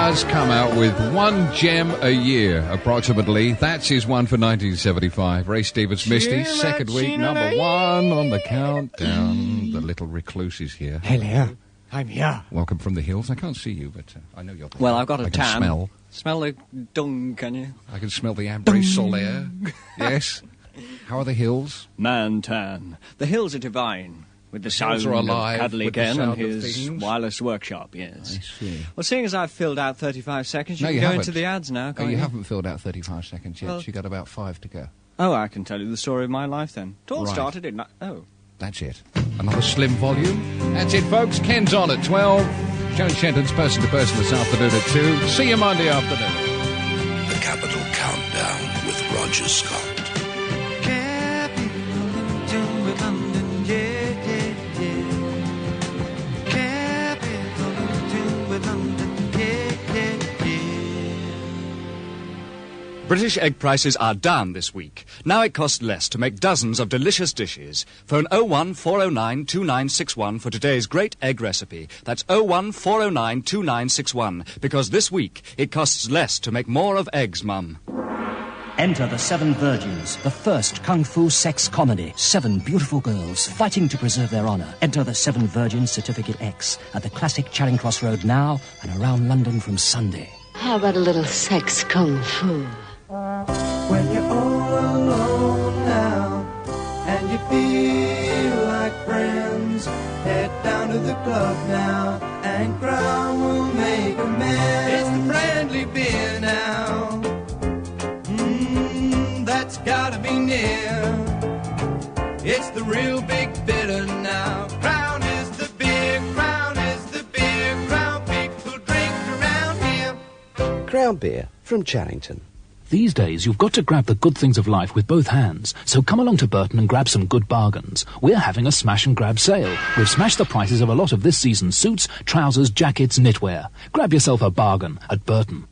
does come out with one gem a year, approximately. That's his one for 1975. Ray Stevens, Misty, second week, number one on the countdown. The little recluse is here. Hello, I'm here. Welcome from the hills. I can't see you, but I know you're there. Well, I've got a tan. Smell. Smell the dung, can you? I can smell the ambre solaire. Yes. How are the hills? Man tan. The hills are divine. With the sound are alive, of Cuddly with the Ken sound and of his things. wireless workshop, yes. I see. Well, seeing as I've filled out 35 seconds, you No, can you go haven't. into the ads now, Oh, can't you you? haven't filled out 35 seconds yet. Well- You got about 5 to go. Oh, I can tell you the story of my life then. It all Right. started in... Oh. That's it. Another slim volume. That's it, folks. Ken's on at 12. Joan Shenton's Person to Person this afternoon at 2. See you Monday afternoon. The Capital Countdown with Roger Scott. British egg prices are down this week. Now it costs less to make dozens of delicious dishes. Phone 01409 2961 for today's great egg recipe. That's 01409 2961, because this week it costs less to make more of eggs, Mum. Enter the Seven Virgins, the first kung fu sex comedy. 7 beautiful girls fighting to preserve their honour. Enter the Seven Virgins Certificate X at the classic Charing Cross Road now and around London from Sunday. How about a little sex kung fu? When you're all alone now and you feel like friends, head down to the club now and Crown will make amends. It's the friendly beer now. That's gotta be near. It's the real big bitter now. Crown is the beer, Crown is the beer, Crown people drink around here. Crown Beer from Charrington. These days, you've got to grab the good things of life with both hands. So come along to Burton and grab some good bargains. We're having a smash and grab sale. We've smashed the prices of a lot of this season's suits, trousers, jackets, knitwear. Grab yourself a bargain at Burton.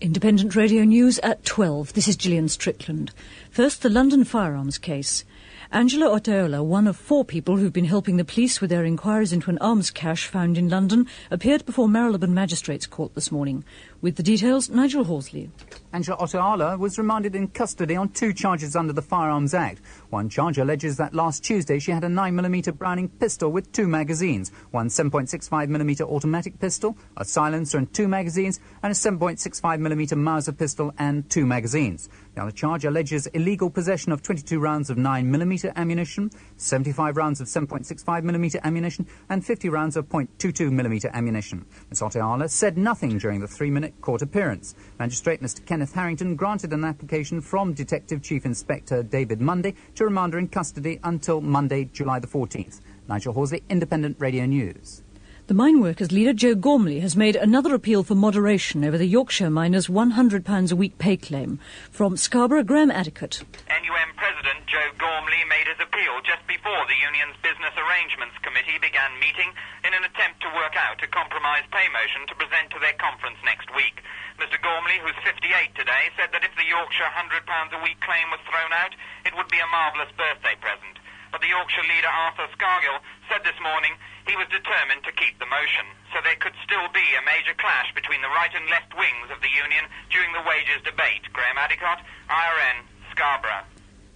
Independent Radio News at 12. This is Gillian Strickland. First, the London firearms case. Angela Oteola, one of 4 people who've been helping the police with their inquiries into an arms cache found in London, appeared before Marylebone Magistrates Court this morning. With the details, Nigel Horsley. Angela Oteola was remanded in custody on 2 charges under the Firearms Act. One charge alleges that last Tuesday she had a 9mm Browning pistol with 2 magazines, one 7.65mm automatic pistol, a silencer and 2 magazines, and a 7.65mm Mauser pistol and 2 magazines. The other charge alleges illegal possession of 22 rounds of 9mm ammunition, 75 rounds of 7.65mm ammunition, and 50 rounds of .22mm ammunition. Ms. Oteola said nothing during the 3-minute court appearance. Magistrate Mr. Kenneth Harrington granted an application from Detective Chief Inspector David Munday to remand her in custody until Monday, July the 14th. Nigel Horsley, Independent Radio News. The mine workers leader Joe Gormley has made another appeal for moderation over the Yorkshire miners' £100 a week pay claim. From Scarborough, Graham Addicott. NUM President Joe Gormley made his appeal just before the union's Business Arrangements Committee began meeting in an attempt to work out a compromise pay motion to present to their conference next week. Mr. Gormley, who's 58 today, said that if the Yorkshire £100 a week claim was thrown out, it would be a marvellous birthday present. But the Yorkshire leader Arthur Scargill said this morning he was determined to keep the motion, so there could still be a major clash between the right and left wings of the union during the wages debate. Graham Addicott, IRN, Scarborough.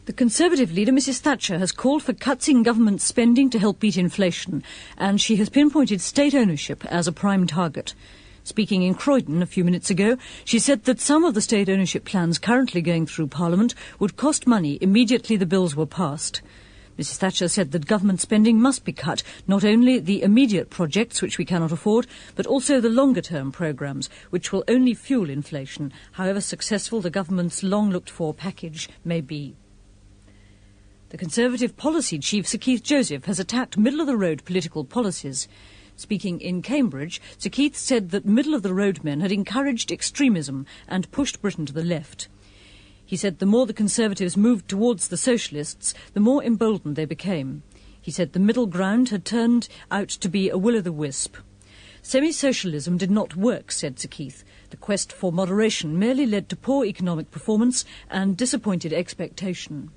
The Conservative leader, Mrs Thatcher, has called for cuts in government spending to help beat inflation, and she has pinpointed state ownership as a prime target. Speaking in Croydon a few minutes ago, she said that some of the state ownership plans currently going through Parliament would cost money immediately the bills were passed. Mrs Thatcher said that government spending must be cut, not only the immediate projects which we cannot afford, but also the longer-term programmes, which will only fuel inflation, however successful the government's long-looked-for package may be. The Conservative policy chief, Sir Keith Joseph, has attacked middle-of-the-road political policies. Speaking in Cambridge, Sir Keith said that middle-of-the-road men had encouraged extremism and pushed Britain to the left. He said the more the Conservatives moved towards the Socialists, the more emboldened they became. He said the middle ground had turned out to be a will-o'-the-wisp. Semi-socialism did not work, said Sir Keith. The quest for moderation merely led to poor economic performance and disappointed expectation.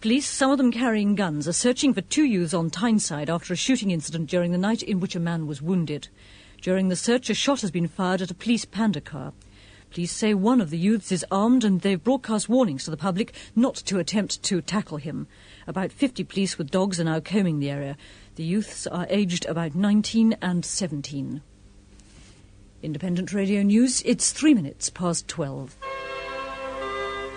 Police, some of them carrying guns, are searching for 2 youths on Tyneside after a shooting incident during the night in which a man was wounded. During the search, a shot has been fired at a police panda car. Police say one of the youths is armed and they've broadcast warnings to the public not to attempt to tackle him. About 50 police with dogs are now combing the area. The youths are aged about 19 and 17. Independent Radio News, it's 3 minutes past 12.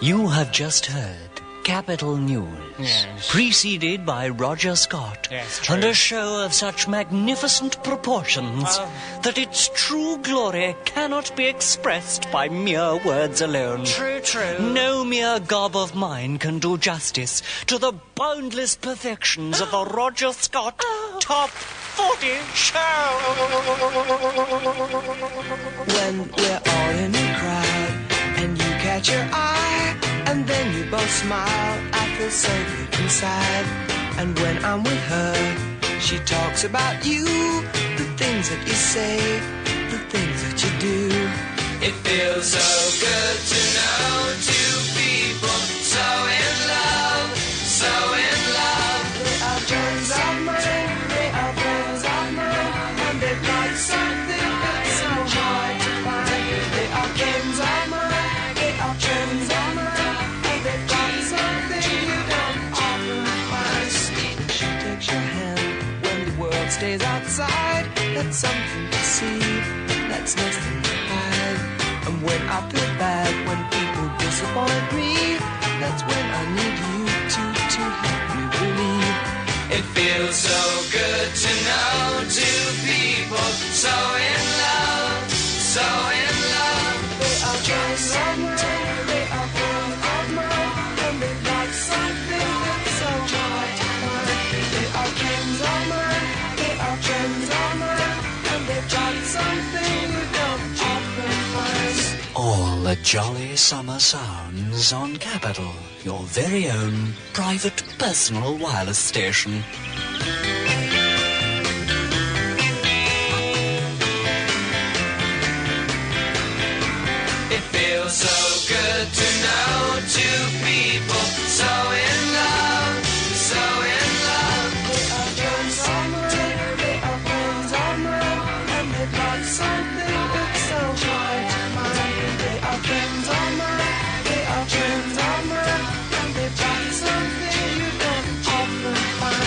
You have just heard Capital News, Yes. preceded by Roger Scott, Yes, true. and a show of such magnificent proportions that its true glory cannot be expressed by mere words alone. True, true. No mere gob of mine can do justice to the boundless perfections of the Roger Scott Top 40 Show. When we're all in a crowd and you catch your eye, and then you both smile, I feel so good inside. And when I'm with her, she talks about you, the things that you say, the things that you do. It feels so good to know two people so in love, so in love. They are friends of mine, they are friends of mine, and they've got something that's so hard to find. They are friends of mine, they are friends of mine. Stays outside, that's something to see, that's nothing to hide. And when I feel bad, when people disappoint me, that's when I need you to help me believe. It feels so good to know two people so in love, so in love. They are friends of mine, they are friends of mine, and they've got something that's so hard to find. They are friends of mine, friends of mine, and they've got something you don't often find. All the jolly summer sounds on Capital, your very own private personal wireless station. It feels so good to know two people so in love, so in love. They are friends of mine, they are friends of mine, and they've got something that's so hard to find. They are friends of mine, they are friends of mine, and they've got something you don't often find.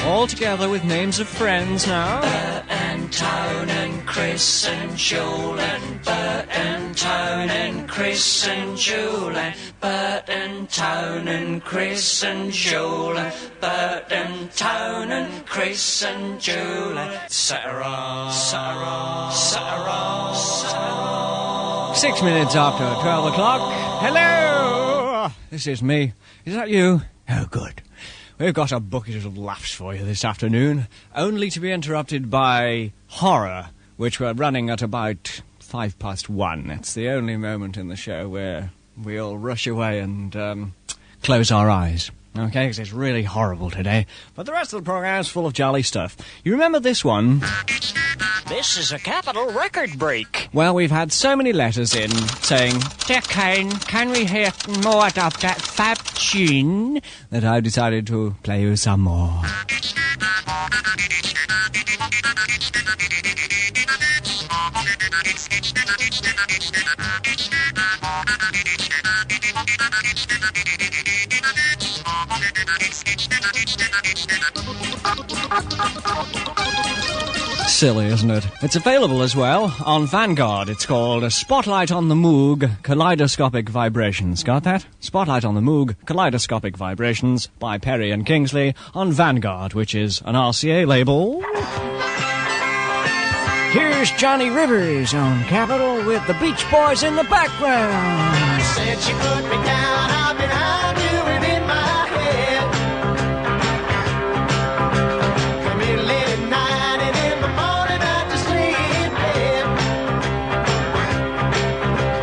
All together with names of friends now. Bert and Tone and Chris and Julian. Bert and Tone and Chris and Julian. Bert and Tone and Chris and Julian. Bert and Tone and Chris and Julian. Sarah, Sarah, Sarah, Sarah. 6 minutes after 12 o'clock. Hello! This is me. Is that you? Oh, good. We've got a bucket of laughs for you this afternoon, only to be interrupted by horror, which we're running at about 1:05. It's the only moment in the show where we all rush away and close our eyes. Okay, because it's really horrible today. But the rest of the program's full of jolly stuff. You remember this one? This is a Capital record break. Well, we've had so many letters in saying, Dear Kane, can we hear more of that fab tune? That I've decided to play you some more. Silly, isn't it? It's available as well on Vanguard. It's called Spotlight on the Moog Kaleidoscopic Vibrations. Got that? Spotlight on the Moog Kaleidoscopic Vibrations by Perry and Kingsley on Vanguard, which is an RCA label. Here's Johnny Rivers on Capitol with the Beach Boys in the background. Said she put me down, I've been out doing in my head. Come in late at night and in the morning I just lay in bed.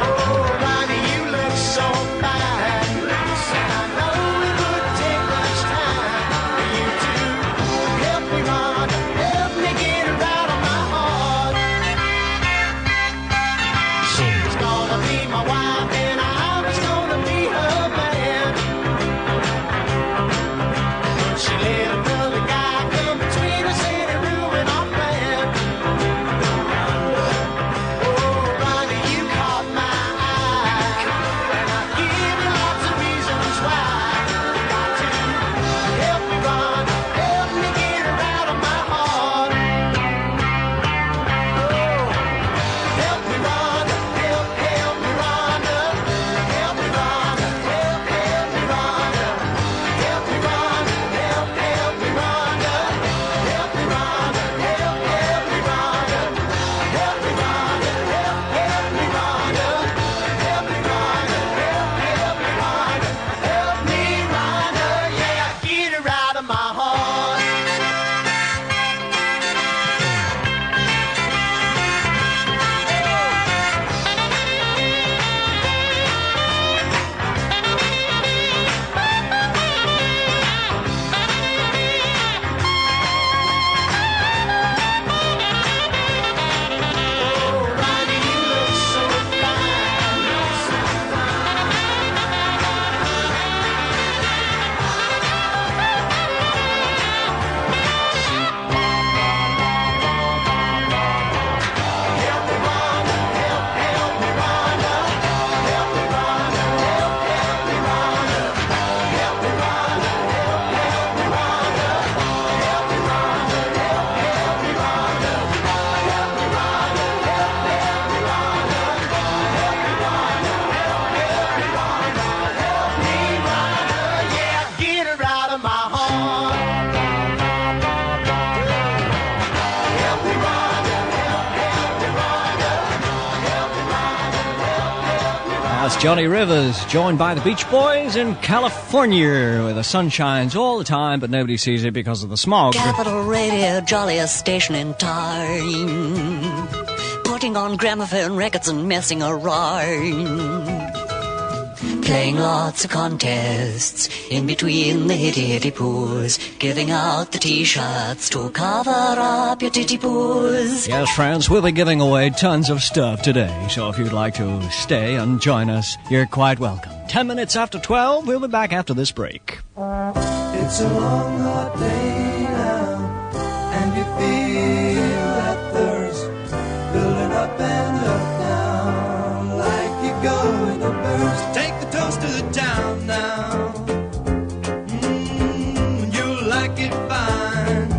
Oh, Ronnie, you look so fine. And I know it wouldn't take much time for you to help me, Ron, help me get her out of my heart. She's gone Johnny Rivers, joined by the Beach Boys in California, where the sun shines all the time, but nobody sees it because of the smog. Capital Radio, jolliest station in time. Putting on gramophone records and messing around. Playing lots of contests in between the hitty poos. Giving out the t-shirts to cover up your titty poos. Yes, friends, we'll be giving away tons of stuff today, so if you'd like to stay and join us, you're quite welcome. 10 minutes after 12, we'll be back after this break. It's a long, hot day now, and you feel that thirst building up and up now, like you're going to burst. Take the toast to the town now. You like it fine.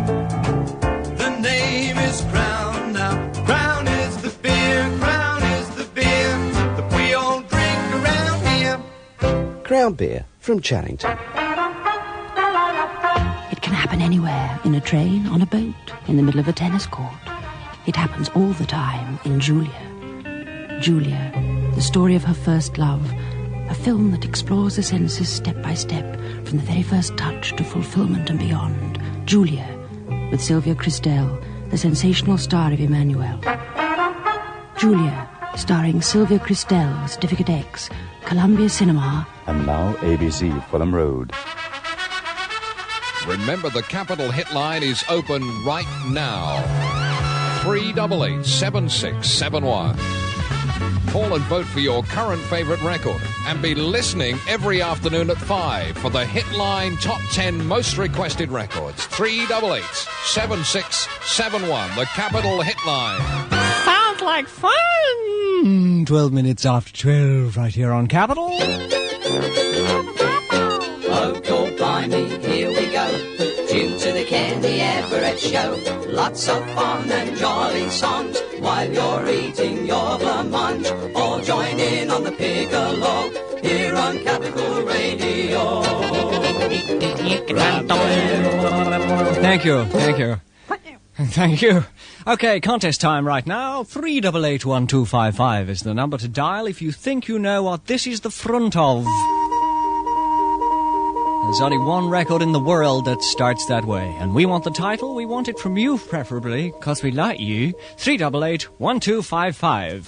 The name is Crown now. Crown is the beer, Crown is the beer that we all drink around here. Crown Beer from Charrington. It can happen anywhere, in a train, on a boat, in the middle of a tennis court. It happens all the time in Julia. Julia, the story of her first love, a film that explores the senses step by step, from the very first touch to fulfillment and beyond. Julia, with Sylvia Christel, the sensational star of Emmanuel. Julia, starring Sylvia Christel, Certificate X, Columbia Cinema. And now ABC Fulham Road. Remember, the Capital Hitline is open right now. 388-7671. Call and vote for your current favourite record and be listening every afternoon at 5 for the Hitline Top 10 Most Requested Records. 388-7671, the Capital Hitline. Sounds like fun! 12 minutes after 12, right here on Capital. Oh, God, blimey, here we go. Tune to the Candy Everett show. Lots of fun and jolly songs while you're eating your blancmange. All join in on the piccolo here on Capital Radio. Thank you. Thank you. Okay, contest time right now. 388-1255 is the number to dial if you think you know what this is the front of. There's only one record in the world that starts that way. And we want the title, we want it from you preferably, because we like you. 388-1255.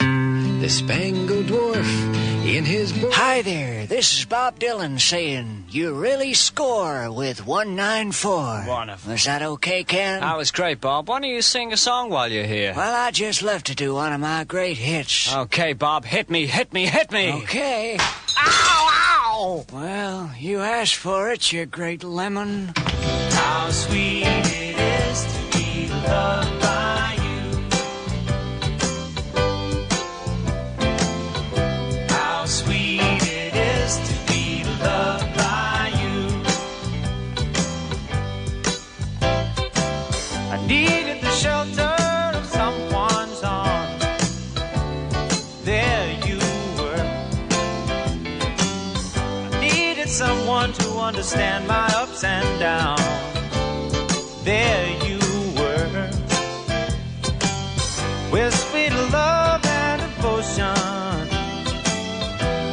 The Spangled Dwarf in his book. Hi there, this is Bob Dylan saying, you really score with 194. Wonderful. Was that okay, Ken? That was great, Bob. Why don't you sing a song while you're here? Well, I just love to do one of my great hits. Okay, Bob, hit me. Okay. Ow, ow! Well, you asked for it, you great lemon. How sweet it is to be loved by you. How sweet it is to be loved by you. I needed the shelter of someone's arms. There you were. I needed someone to understand my ups and downs. There you were, with sweet love and devotion,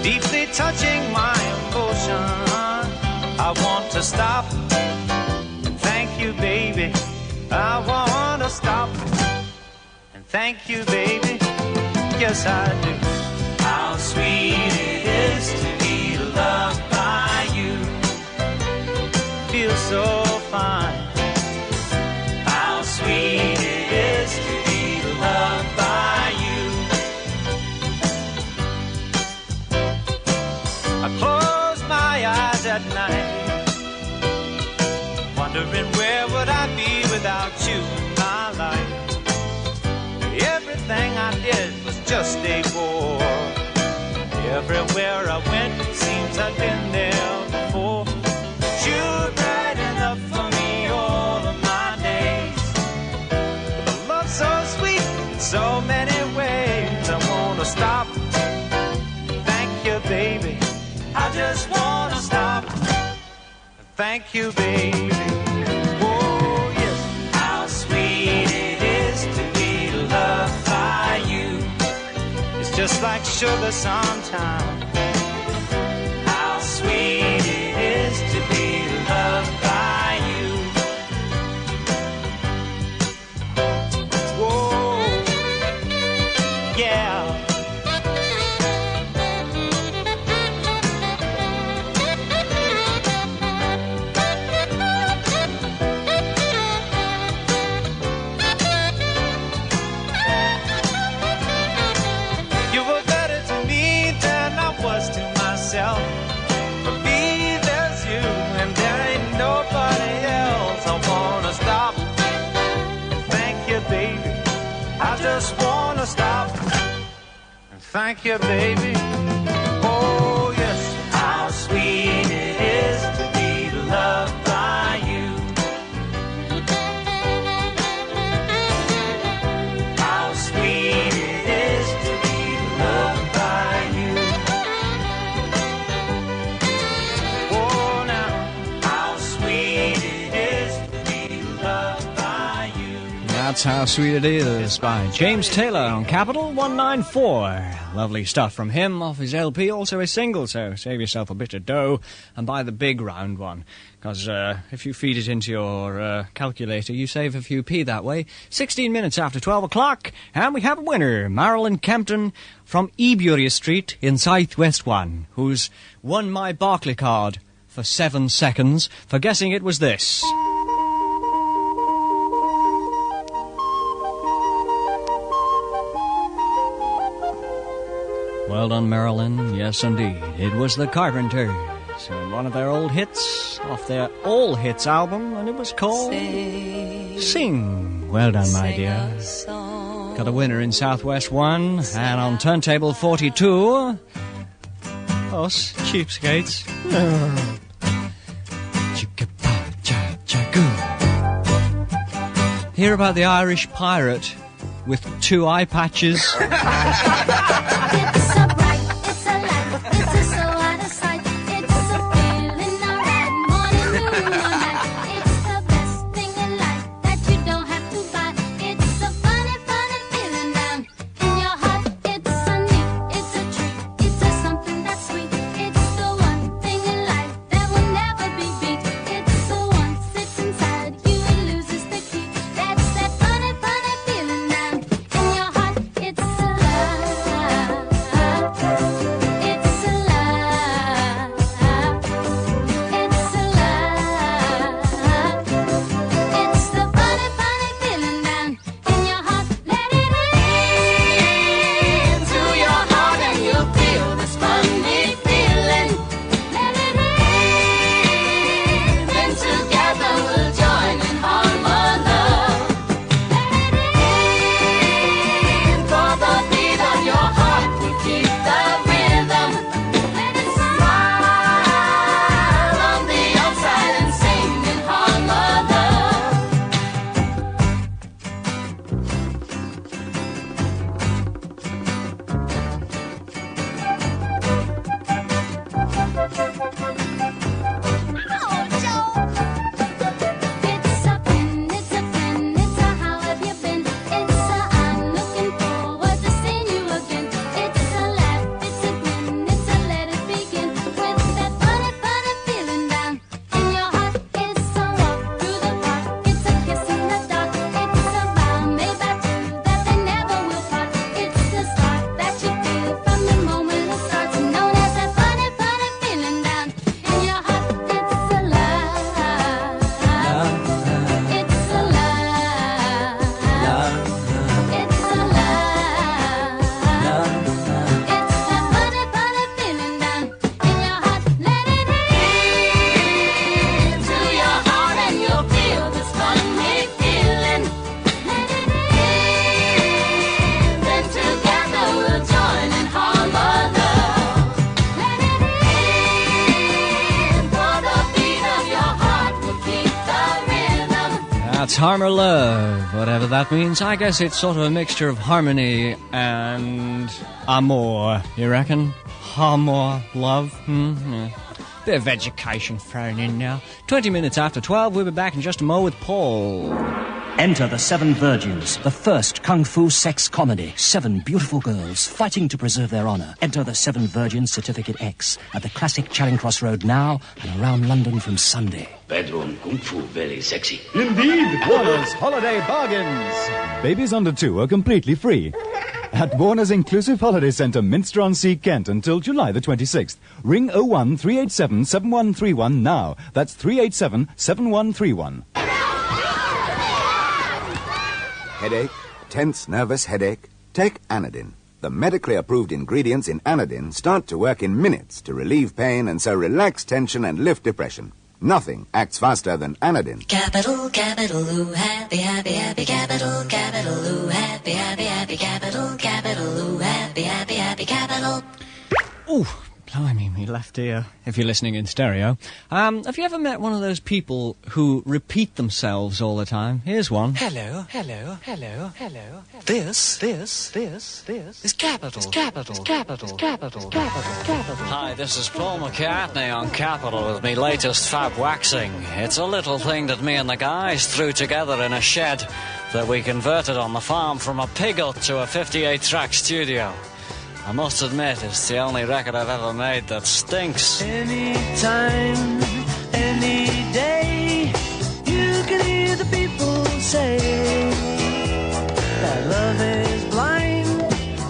deeply touching my emotion. I want to stop and thank you, baby. I want to stop and thank you, baby. Yes, I do. How sweet it is to be loved by you. Feels so fine. How sweet it is to be loved by you. I close my eyes at night, wondering where would I be without you in my life. Everything I did was just a bore. Everywhere I went, it seems I'd been there before. You're bright enough for me all of my days. The love so sweet in so many ways. I wanna stop. Thank you, baby. I just wanna stop. Thank you, baby. Oh, yes. How sweet it is to be loved by you. It's just like sugar sometimes. thank you, baby. Oh, yes. How sweet it is to be loved by you. How sweet it is to be loved by you. Oh, now, how sweet it is to be loved by you. That's How Sweet It Is by James Taylor on Capital 194. Lovely stuff from him off his LP, also a single, so save yourself a bit of dough and buy the big round one. Because if you feed it into your calculator, you save a few p that way. 16 minutes after 12 o'clock, and we have a winner, Marilyn Kempton from Ebury Street in Southwest 1, who's won my Barclay card for 7 seconds for guessing it was this. Well done, Marilyn. Yes, indeed. It was the Carpenters and one of their old hits off their All Hits album, and it was called Sing. Well done, my dear. Got a winner in Southwest 1, and on turntable 42, us cheapskates. Hear about the Irish pirate with 2 eye patches. It's so bright, it's a light, it's a so out of sight. It's a feeling alright, morning, noon, or night. It's the best thing in life that you don't have to buy. It's a funny, funny feeling down in your heart. It's a neat, it's a treat, it's a something that's sweet. It's the one thing in life that will never be beat. It's the once it's inside you, it loses the key. That's that funny, funny feeling down in your heart. It's a That's Harmer Love, whatever that means. I guess it's sort of a mixture of harmony and amour, you reckon? Harmor, love? Yeah. Bit of education thrown in now. 20 minutes after 12, we'll be back in just a mo with Paul. Enter the 7 Virgins, the first kung fu sex comedy. 7 beautiful girls fighting to preserve their honor. Enter the 7 Virgins Certificate X at the classic Charing Cross Road now and around London from Sunday. Bedroom Kung Fu, very sexy. Indeed, Warner's Holiday Bargains. Babies under 2 are completely free. At Warner's Inclusive Holiday Centre, Minster-on-Sea, Kent, until July the 26th. Ring 01 387 7131 now. That's 387 7131. Headache? Tense, nervous headache? Take Anodin. The medically approved ingredients in Anodin start to work in minutes to relieve pain and so relax tension and lift depression. Nothing acts faster than Anodin. Capital, capital, ooh, happy, happy, happy, capital, capital, ooh, happy, happy, happy, capital, capital, ooh, happy, happy, happy, Ooh, blimey, me left ear, if you're listening in stereo. Have you ever met one of those people who repeat themselves all the time? Here's one. Hello, hello, hello, hello. This is Capital. Hi, this is Paul McCartney on Capital with me latest fab waxing. It's a little thing that me and the guys threw together in a shed that we converted on the farm from a pig hut to a 58-track studio. I must admit, it's the only record I've ever made that stinks. Anytime, any day, you can hear the people say that love is blind.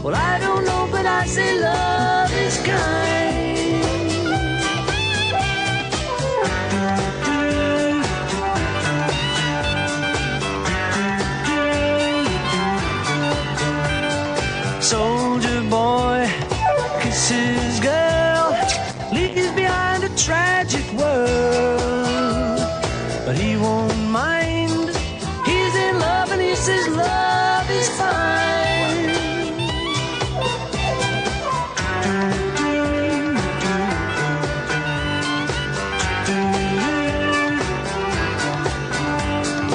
Well, I don't know, but I say love is kind. Soldier boy kisses girl, leaves behind a tragic world, but he won't mind. He's in love and he says love is fine.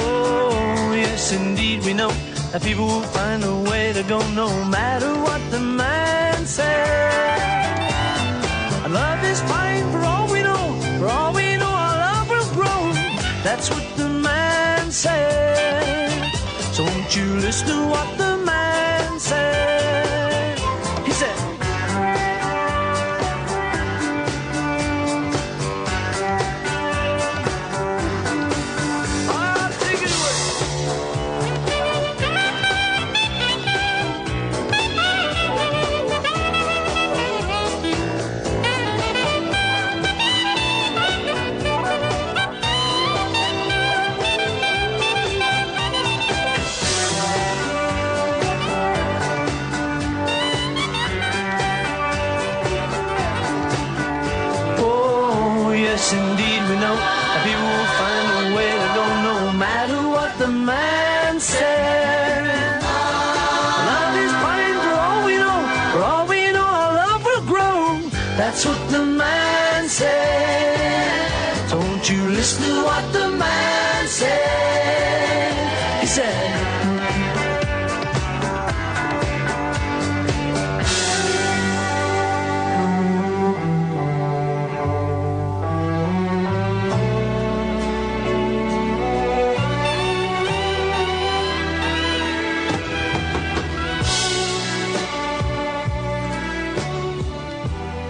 Oh, yes, indeed, we know that people will find a way to go no matter what the man says. And love is fine for all we know. For all we know, our love will grow. That's what the man said. So won't you listen to what the man said? He said, take it away. Yes, indeed, we know that people will find a way to go no matter what the man said. Love is fine for all we know. For all we know, our love will grow. That's what the man said. Don't you listen to what the man said. He said,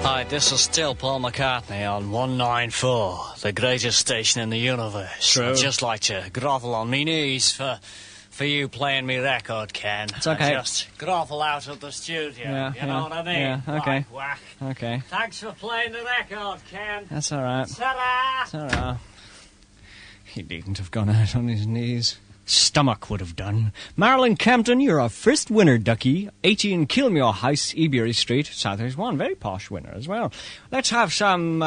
Hi, this is still Paul McCartney on 194, the greatest station in the universe. True. I'd just like to grovel on me knees for you playing me record, Ken. It's okay. And just grovel out of the studio, Yeah, you know what I mean? yeah, okay. Whack, whack. Okay. Thanks for playing the record, Ken. That's all right. Ta-da! It's all right. He needn't have gone out on his knees. Stomach would have done. Marilyn Campton, you're our first winner, ducky. 18 Kilmore House, Ebury Street, Southeast 1. Very posh winner as well. Let's have some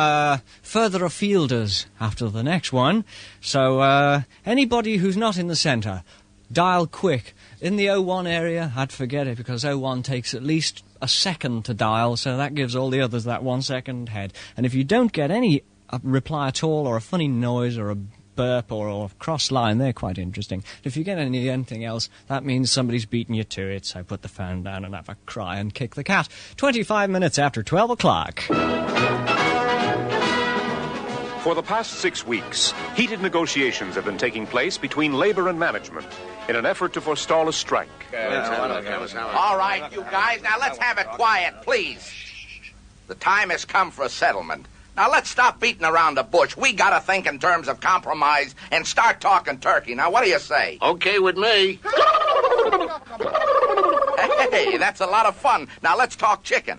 further afielders after the next one. So, anybody who's not in the centre, dial quick. In the 01 area, I'd forget it because 01 takes at least a second to dial, so that gives all the others that 1 second head. And if you don't get any reply at all, or a funny noise, or a burp, or a cross line, they're quite interesting. If you get anything else, that means somebody's beaten you to it, so put the phone down and have a cry and kick the cat. 25 minutes after 12 o'clock. For the past 6 weeks, heated negotiations have been taking place between labor and management in an effort to forestall a strike. All right, you guys, now let's have it quiet, please. The time has come for a settlement. Now let's stop beating around the bush. We gotta think in terms of compromise and start talking turkey. Now what do you say? Okay with me. Hey, that's a lot of fun. Now let's talk chicken.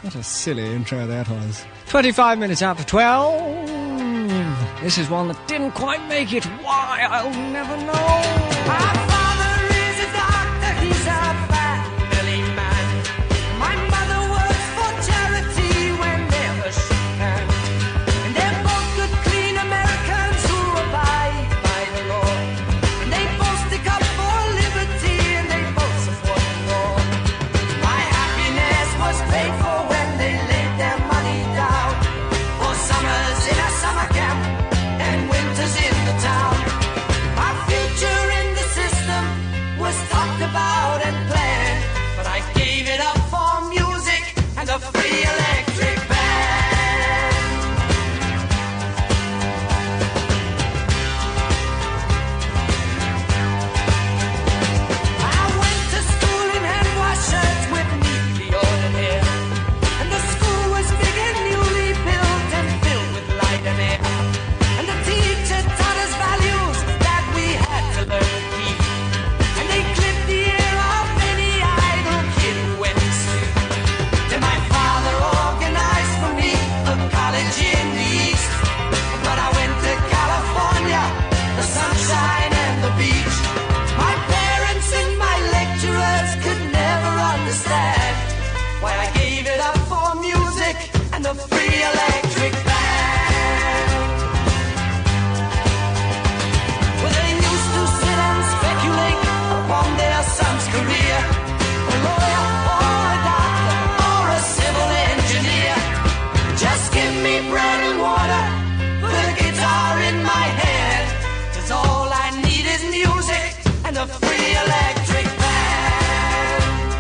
What a silly intro that was. 25 minutes after 12. This is one that didn't quite make it. Why? I'll never know. My father is a doctor, he's a family man. My mother works for charity whenever she can. And they're both good, clean Americans who abide by the law. And they both stick up for liberty and they both support the war. My a free electric band.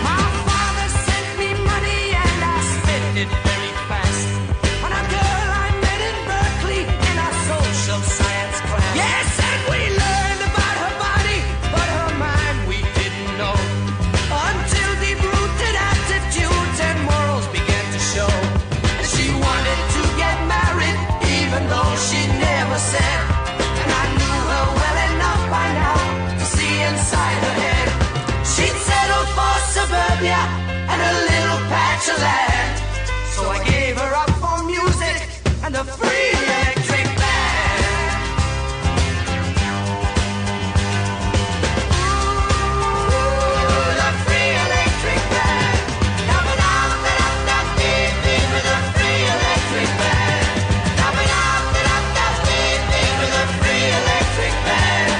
My father sent me money and I spent it very fast on a girl I met in Berkeley in a social science class. Yes, and we learned about her body, but her mind we didn't know until deep-rooted attitudes and morals began to show. And she wanted to get married, even though she never said. And I knew her well enough by now to see inside her head. She'd settled for suburbia and a little patch of land. So I gave her up for music and a free electric band. Ooh, the free electric band. Dub-a-dub-da-dub-dub-dee-dee with a free electric band. Dub-a-dub-da-dub-dub-dee-dee with a free electric band.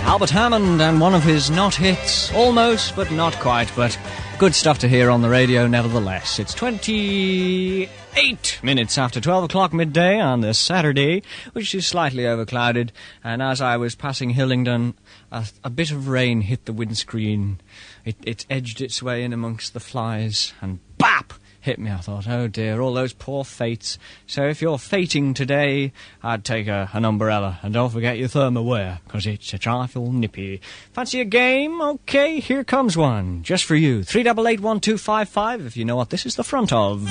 Albert Hammond and one of his not hits, almost but not quite, but good stuff to hear on the radio nevertheless. It's 28 minutes after 12 o'clock midday on this Saturday, which is slightly overclouded, and as I was passing Hillingdon, a bit of rain hit the windscreen. It edged its way in amongst the flies, and bap! Hit me. I thought, oh dear, all those poor fates. So if you're fating today, I'd take an umbrella. And don't forget your thermoware, 'cause it's a trifle nippy. Fancy a game? OK, here comes one. Just for you. 388-1255 if you know what this is the front of.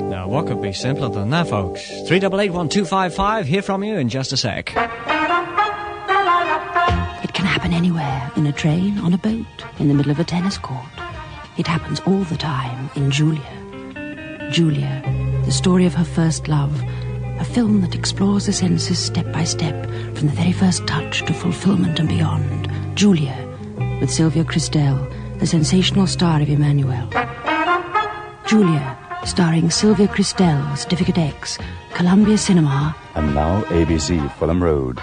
Now, what could be simpler than that, folks? 388-1255, hear from you in just a sec. It can happen anywhere, in a train, on a boat, in the middle of a tennis court. It happens all the time in Julia. Julia, the story of her first love, a film that explores the senses step by step, from the very first touch to fulfillment and beyond. Julia, with Sylvia Christel, the sensational star of Emmanuel. Julia, starring Sylvia Christel, Certificate X, Columbia Cinema. And now ABC Fulham Road.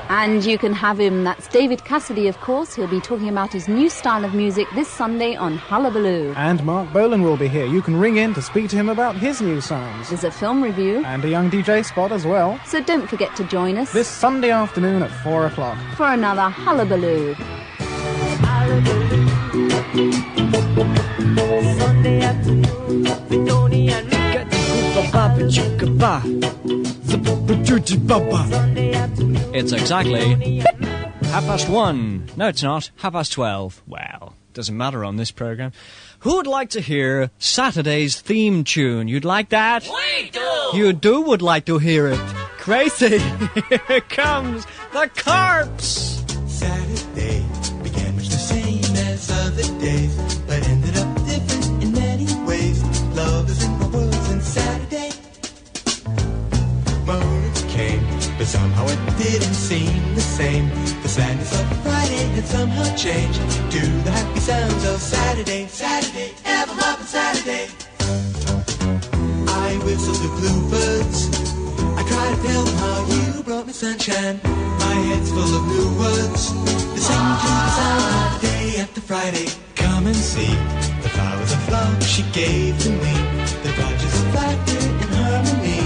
And you can have him. That's David Cassidy, of course. He'll be talking about his new style of music this Sunday on Hullabaloo. And Mark Bolan will be here. You can ring in to speak to him about his new sounds. There's a film review. And a young DJ spot as well. So don't forget to join us this Sunday afternoon at 4 o'clock. For another Hullabaloo. Sunday afternoon, with Tony and Matt. It's exactly 1:30. No, it's not. 12:30. Well, doesn't matter on this programme. Who would like to hear Saturday's theme tune? You'd like that? We do! You would like to hear it. Crazy. Here comes the Carps. Saturday began much the same as other days, but ended up different in many ways. Love is in my words and Saturday. Moments came, but somehow it didn't seem the same. The sadness of Friday had somehow changed to the happy sounds of Saturday. Saturday, ever loving Saturday. I whistled the bluebirds. I tried to tell them how you brought me sunshine. My head's full of new words. They sing to the sound of day after Friday. Come and see the flowers of love she gave to me. The touches of laughter and harmony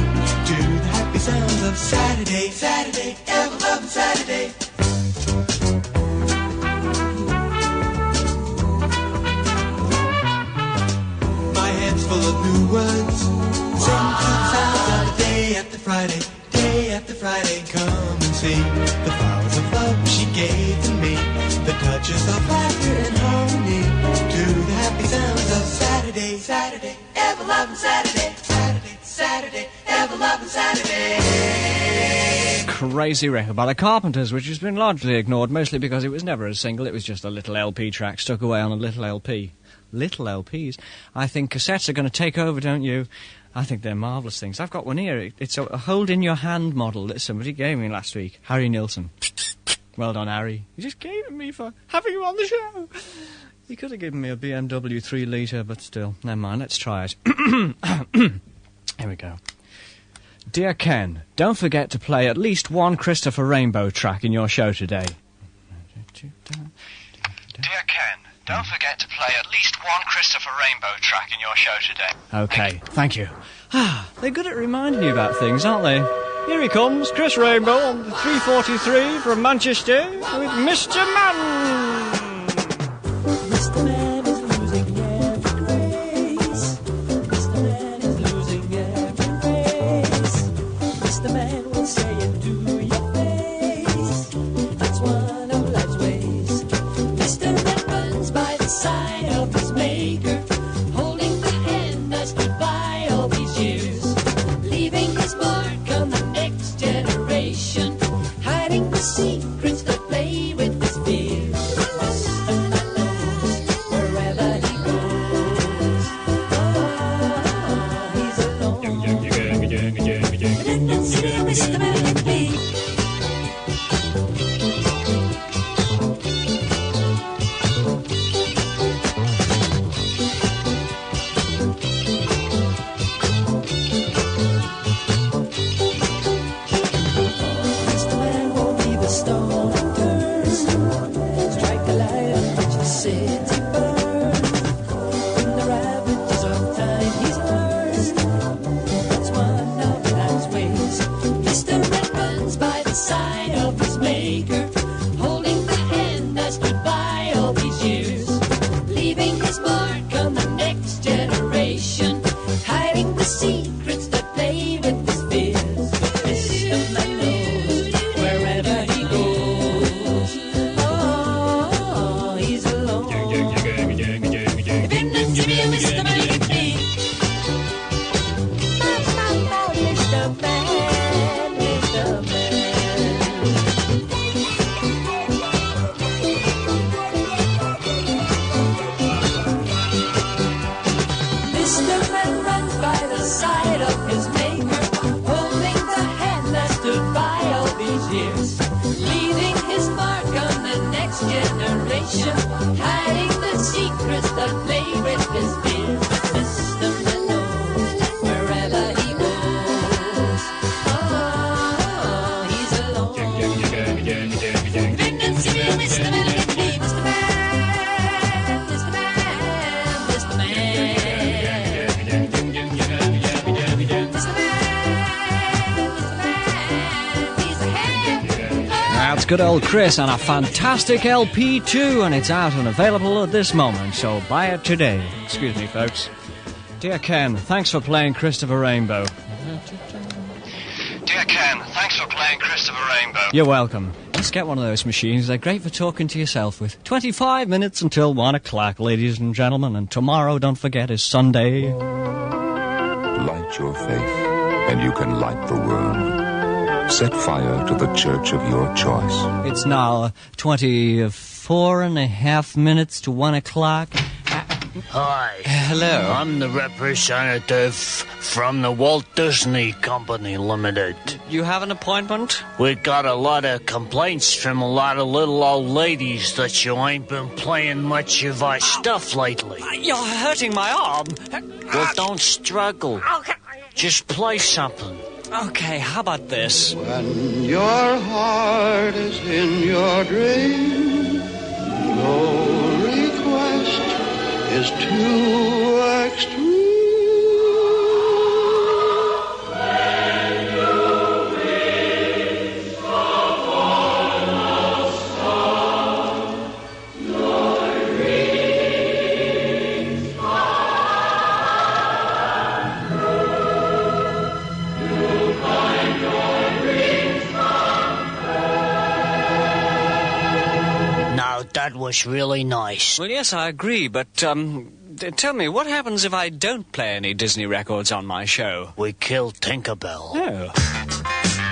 to the happy sounds of Saturday. Saturday, ever loving Saturday. My head's full of new words. Sing to the sounds of the day after Friday. Day after Friday, come and see the flowers of love she gave to me. The touches of laughter and harmony to the happy sounds of Saturday. Saturday, ever loving Saturday. Saturday, Saturday, ever loving Saturday. Crazy record by the Carpenters, which has been largely ignored, mostly because it was never a single. It was just a little LP track stuck away on a little LP. Little LPs. I think cassettes are going to take over, don't you? I think they're marvellous things. I've got one here. It's a hold-in-your-hand model that somebody gave me last week. Harry Nilsson. Well done, Harry. He just gave it me for having you on the show. He could have given me a BMW 3-litre, but still, never mind. Let's try it. Here we go. Dear Ken, don't forget to play at least one Christopher Rainbow track in your show today. Dear Ken, don't forget to play at least one Christopher Rainbow track in your show today. Okay, thank you. They're good at reminding you about things, aren't they? Here he comes, Chris Rainbow on the 343 from Manchester with Mr. Man. Mr. Man is losing every grace. Mr. Man is losing every grace. Mr. Man will say it to your face. That's one of life's ways. Mr. Man runs by the side of his maker, holding the hand that stood by all these years, leaving his mark on the next generation, hiding the secrets that play with his fears. Wherever he goes, he's alone. And that's where Mr. Man can be. Mr. Man won't be the stone unturned. Strike a light and watch the city burn. From the ravages of time he's learned. That's one of life's ways. Mr. Man runs by the side of his maker, holding the hand that stood by all these years, leaving his mark on the next generation, hiding the secrets that play with his fears. Mr. Man knows wherever he goes, he's alone. If in the city Mr. Man can be. Mr. Man, Mr. Man. Mr. Man runs by the side of his maker, holding the hand that stood by all these years, leaving his mark on the next generation, hiding the secrets that play with his fears. Mr. Man knows wherever he goes, he's alone. Independence, Mr. Man can be. Mr. Man, Mr. Man, Mr. Man. That's good old Chris and a fantastic LP too, and it's out and available at this moment, so buy it today. Excuse me, folks. Dear Ken, thanks for playing Christopher Rainbow. Dear Ken, thanks for playing Christopher Rainbow. You're welcome. Let's get one of those machines. They're great for talking to yourself with. 25 minutes until 1 o'clock, ladies and gentlemen, and tomorrow, don't forget, is Sunday. Light your faith, and you can light the world. Set fire to the church of your choice. It's now 24 and a half minutes to 1 o'clock. Hi. Hello. I'm the representative from the Walt Disney Company Limited. You have an appointment? We got a lot of complaints from a lot of little old ladies that you ain't been playing much of our stuff lately. You're hurting my arm. Well, don't struggle. Just play something. Okay, how about this? When your heart is in your dream, no request is too extreme. That was really nice. Well, yes, I agree, but, tell me, what happens if I don't play any Disney records on my show? We kill Tinkerbell. Oh.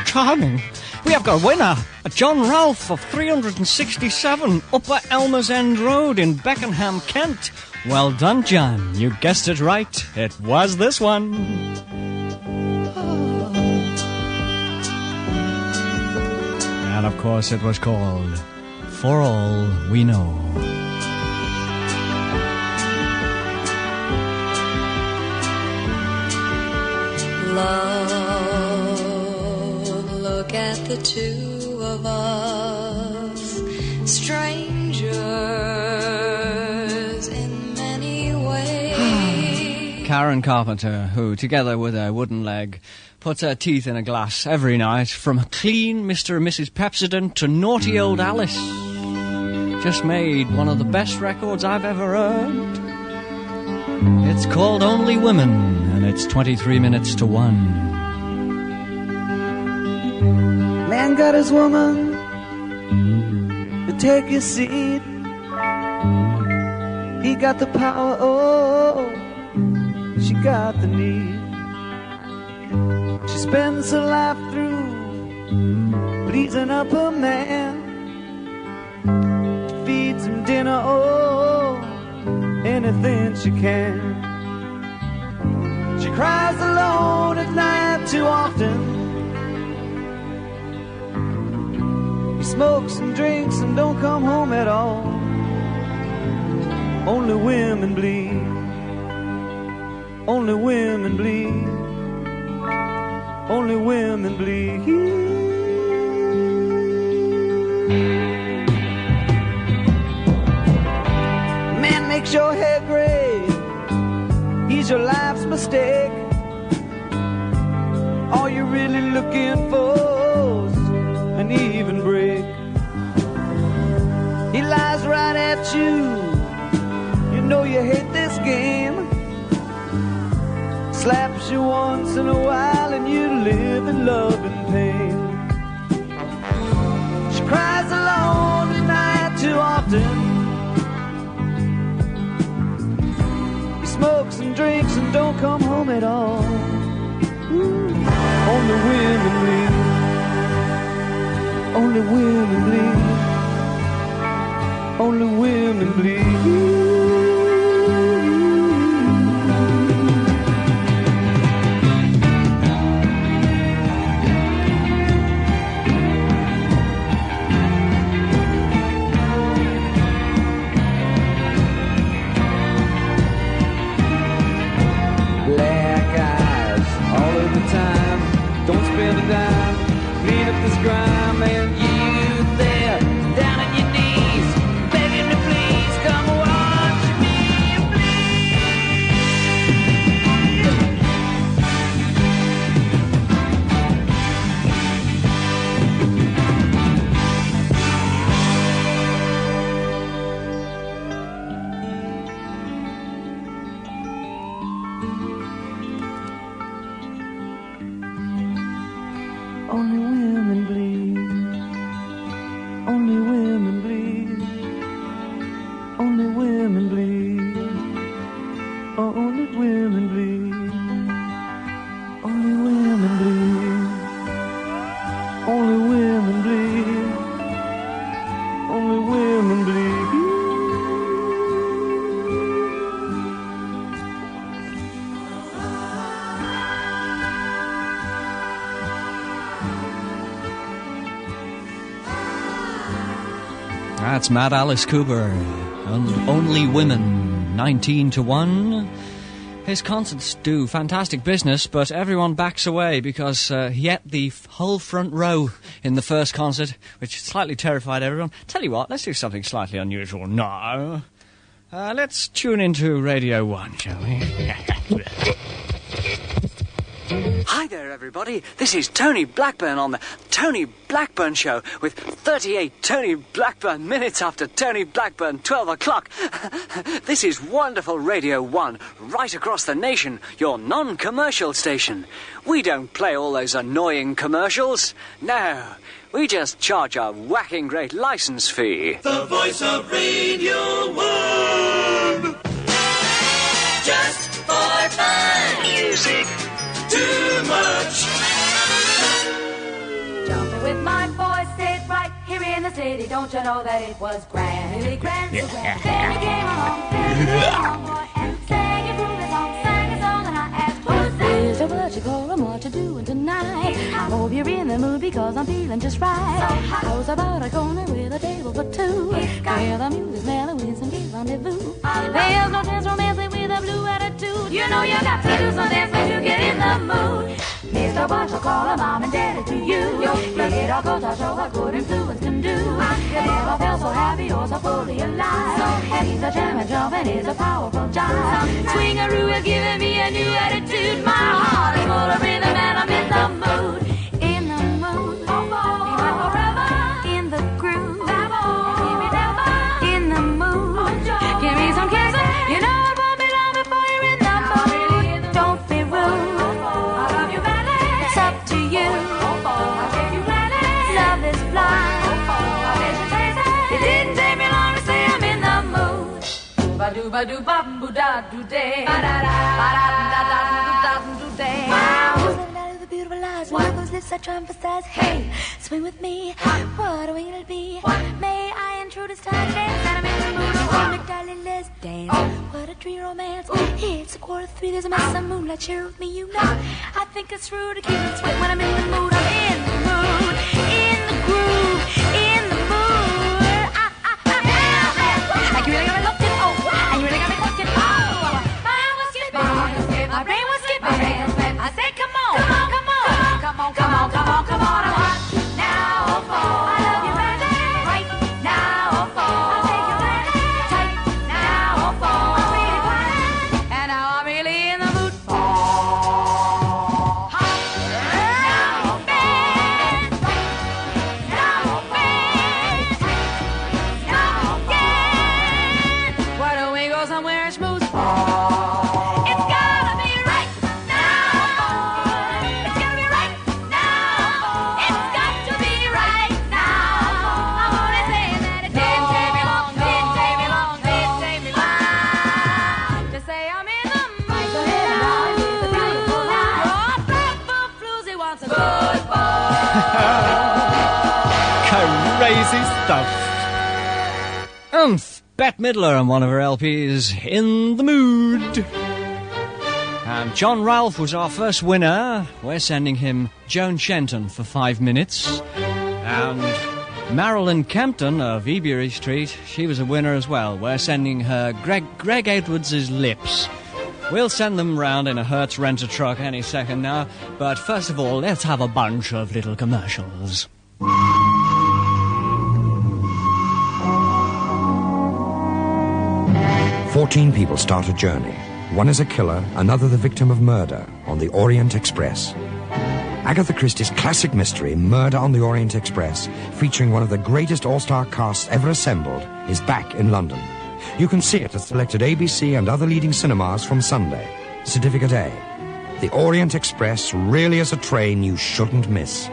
Charming. We have got a winner, a John Ralph of 367 Upper Elmer's End Road in Beckenham, Kent. Well done, John. You guessed it right. It was this one. And, of course, it was called For All We Know. Love look at the two of us, strangers in many ways. Karen Carpenter, who, together with her wooden leg, puts her teeth in a glass every night, from clean Mr. and Mrs. Pepsodent to naughty old Alice. Just made one of the best records I've ever heard. It's called Only Women, and it's 23 minutes to 1. Man got his woman to take his seat. He got the power, oh, she got the need. She spends her life through pleasing up her man. She feeds him dinner, oh, anything she can. She cries alone at night too often. He smokes and drinks and don't come home at all. Only women bleed. Only women bleed. Only women bleed. Man makes your hair gray. He's your life's mistake. All you're really looking for is an even break. He lies right at you. You know you hate this game. Slaps you once in a while and you live in love and pain. She cries alone at night too often. He smokes and drinks and don't come home at all. Ooh. Only women bleed. Only women bleed. Only women bleed. Don't spend a dime, clean up this grime, and you there, down on your knees, begging to please come watch me Only women bleed. Only women bleed. Only women bleed. Only women bleed. Only women bleed. Only women bleed. Only women bleed. That's Mad Alice Cooper, and Only Women, 19 to 1. His concerts do fantastic business, but everyone backs away because he ate the whole front row in the first concert, which slightly terrified everyone. Tell you what, let's do something slightly unusual now. Let's tune into Radio 1, shall we? Hi there, everybody. This is Tony Blackburn on the Tony Blackburn Show with 38 Tony Blackburn minutes after Tony Blackburn, 12 o'clock. This is wonderful Radio 1, right across the nation, your non-commercial station. We don't play all those annoying commercials. No, we just charge a whacking great license fee. The voice of Radio 1. Just for fun. Music. Too much. Jumping with my boys, sit right here in the city. Don't you know that it was grand, really grand, so grand. Then you came along, boy, and sang a groovy song, sang a song, and I asked, who's that? Is it what you call and what you doing tonight? I hope you're in the mood because I'm feeling just right. I was about a corner with a table for two. Hear the music mellow with some gay rendezvous. There's no chance romancing with a blue attitude. You know you got to do some dancing to get in the mood. Mr. so much I'll call them, I'm indebted to you. It all goes to show what good influence can do. You never felt so happy or so fully alive. He's a gentleman jumping, is a powerful jive. Swing-a-roo is giving me a new attitude. My heart is full of rhythm and I'm in the mood. In the mood. In the groove. In the mood. Give me some kissing. You know it won't be long before you're in the mood. Don't be rude. I love you badly. It's up to you. I take you gladly. Love is blind. It didn't take me long to say I'm in the mood. Ba do ba do ba boo da do day. Ba da da ba da da da do day. Wow. The beautiful eyes, with those lips I try and emphasize. Hey, swing with me. What are we gonna be? May I intrude this time dance? And I'm in the mood. Oh, darling, let's dance. What a dream romance. It's 2:45. There's a mess of moonlight. Share with me, you know. I think it's true to keep it sweet when I'm in the mood. I'm in the mood, in the groove, in the mood. Like you really got me hooked in. Oh, and you really got me hooked in. Oh, my heart was skipping, my brain was skipping. I said, come on, come on, come on, come on, come on, come on. I'm hot now, oh, fall. I love you right now, oh, fall. I'll take you tight now, oh, fall. I'm really fine, and now I'm really in the mood. Hot now, bad. Now, bad. Now, yeah. Why don't we go somewhere and schmooze? It's gotta be right now. It's gotta be right now. It's got to be right now. I'm only saying that it didn't take me long, didn't take me long, didn't take me long to say I'm in the mood. The beautiful life. Your floozy wants a good Crazy stuff. Bette Midler and one of her LPs, In the Mood. And John Ralph was our first winner. We're sending him Joan Shenton for 5 minutes. And Marilyn Kempton of Ebury Street, she was a winner as well. We're sending her Greg Edwards' Lips. We'll send them round in a Hertz rent-a-truck any second now. But first of all, let's have a bunch of little commercials. 14 people start a journey. One is a killer, another the victim of murder on the Orient Express. Agatha Christie's classic mystery, Murder on the Orient Express, featuring one of the greatest all-star casts ever assembled, is back in London. You can see it at selected ABC and other leading cinemas from Sunday. Certificate A. The Orient Express really is a train you shouldn't miss.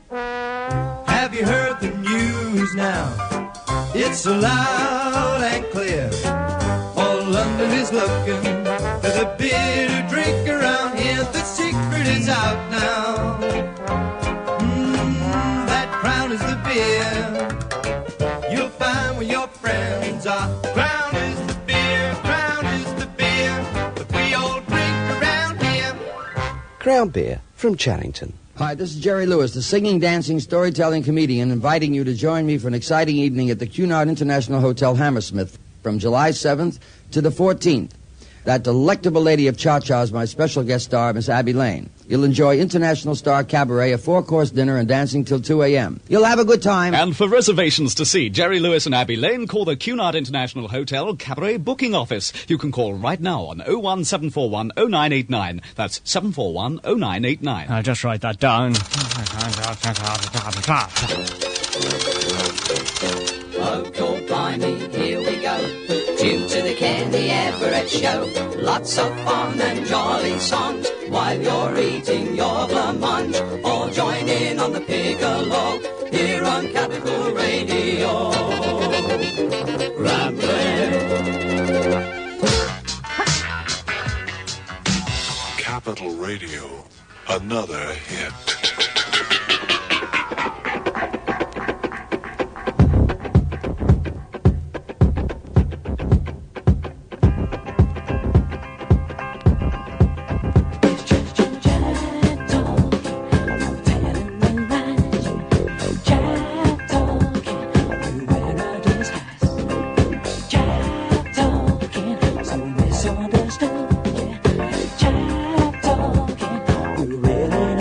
Have you heard the news now? It's so loud and clear. All London is looking for the beer to drink around here. The secret is out now. That Crown is the beer. You'll find where your friends are. Crown is the beer. Crown is the beer that we all drink around here. Crown Beer from Charrington. Hi, this is Jerry Lewis, the singing, dancing, storytelling comedian, inviting you to join me for an exciting evening at the Cunard International Hotel, Hammersmith, from July 7th to the 14th. That delectable lady of cha-cha is my special guest star, Miss Abby Lane. You'll enjoy international star cabaret, a 4-course dinner, and dancing till 2 a.m. You'll have a good time. And for reservations to see Jerry Lewis and Abby Lane, call the Cunard International Hotel Cabaret Booking Office. You can call right now on 01741 0989. That's 741 0989. I'll just write that down. Oh, God, blimey, here we go. Tune to the Kenny Everett Show. Lots of fun and jolly songs while you're eating your blancmange. All join in on the piccolo here on Capital Radio. Capital Radio, another hit. Really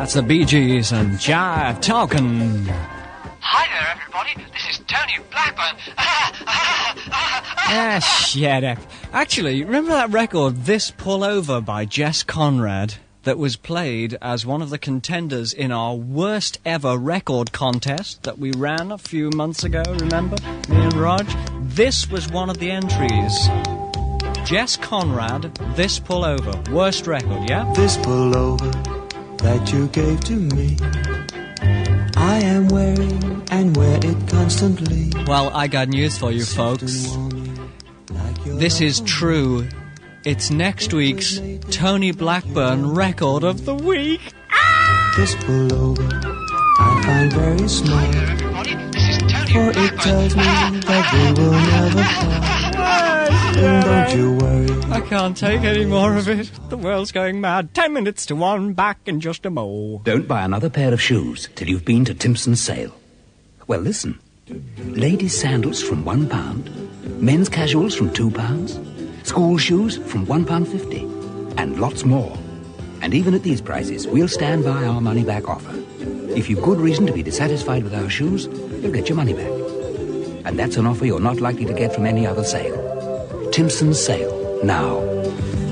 That's the Bee Gees and Jive Talkin'. Hi there, everybody. This is Tony Blackburn. Ah, shut up. Actually, remember that record, This Pull Over by Jess Conrad, that was played as one of the contenders in our worst ever record contest that we ran a few months ago, remember? Me and Rog? This was one of the entries. Jess Conrad, This Pull Over. Worst record, yeah? This pullover that you gave to me, I am wearing and wear it constantly. Well, I got news for you folks. This is true. It's next week's Tony Blackburn Record of the Week. This pullover I find very small, for it tells me that we will never fall. And don't you worry, I can't take any more of it. The world's going mad. 10 minutes to 1, back in just a mo. Don't buy another pair of shoes till you've been to Timpson's sale. Well, listen. Ladies' sandals from £1, men's casuals from £2, school shoes from £1.50, and lots more. And even at these prices, we'll stand by our money-back offer. If you've good reason to be dissatisfied with our shoes, you'll get your money back. And that's an offer you're not likely to get from any other sale. Timpson's sale, now.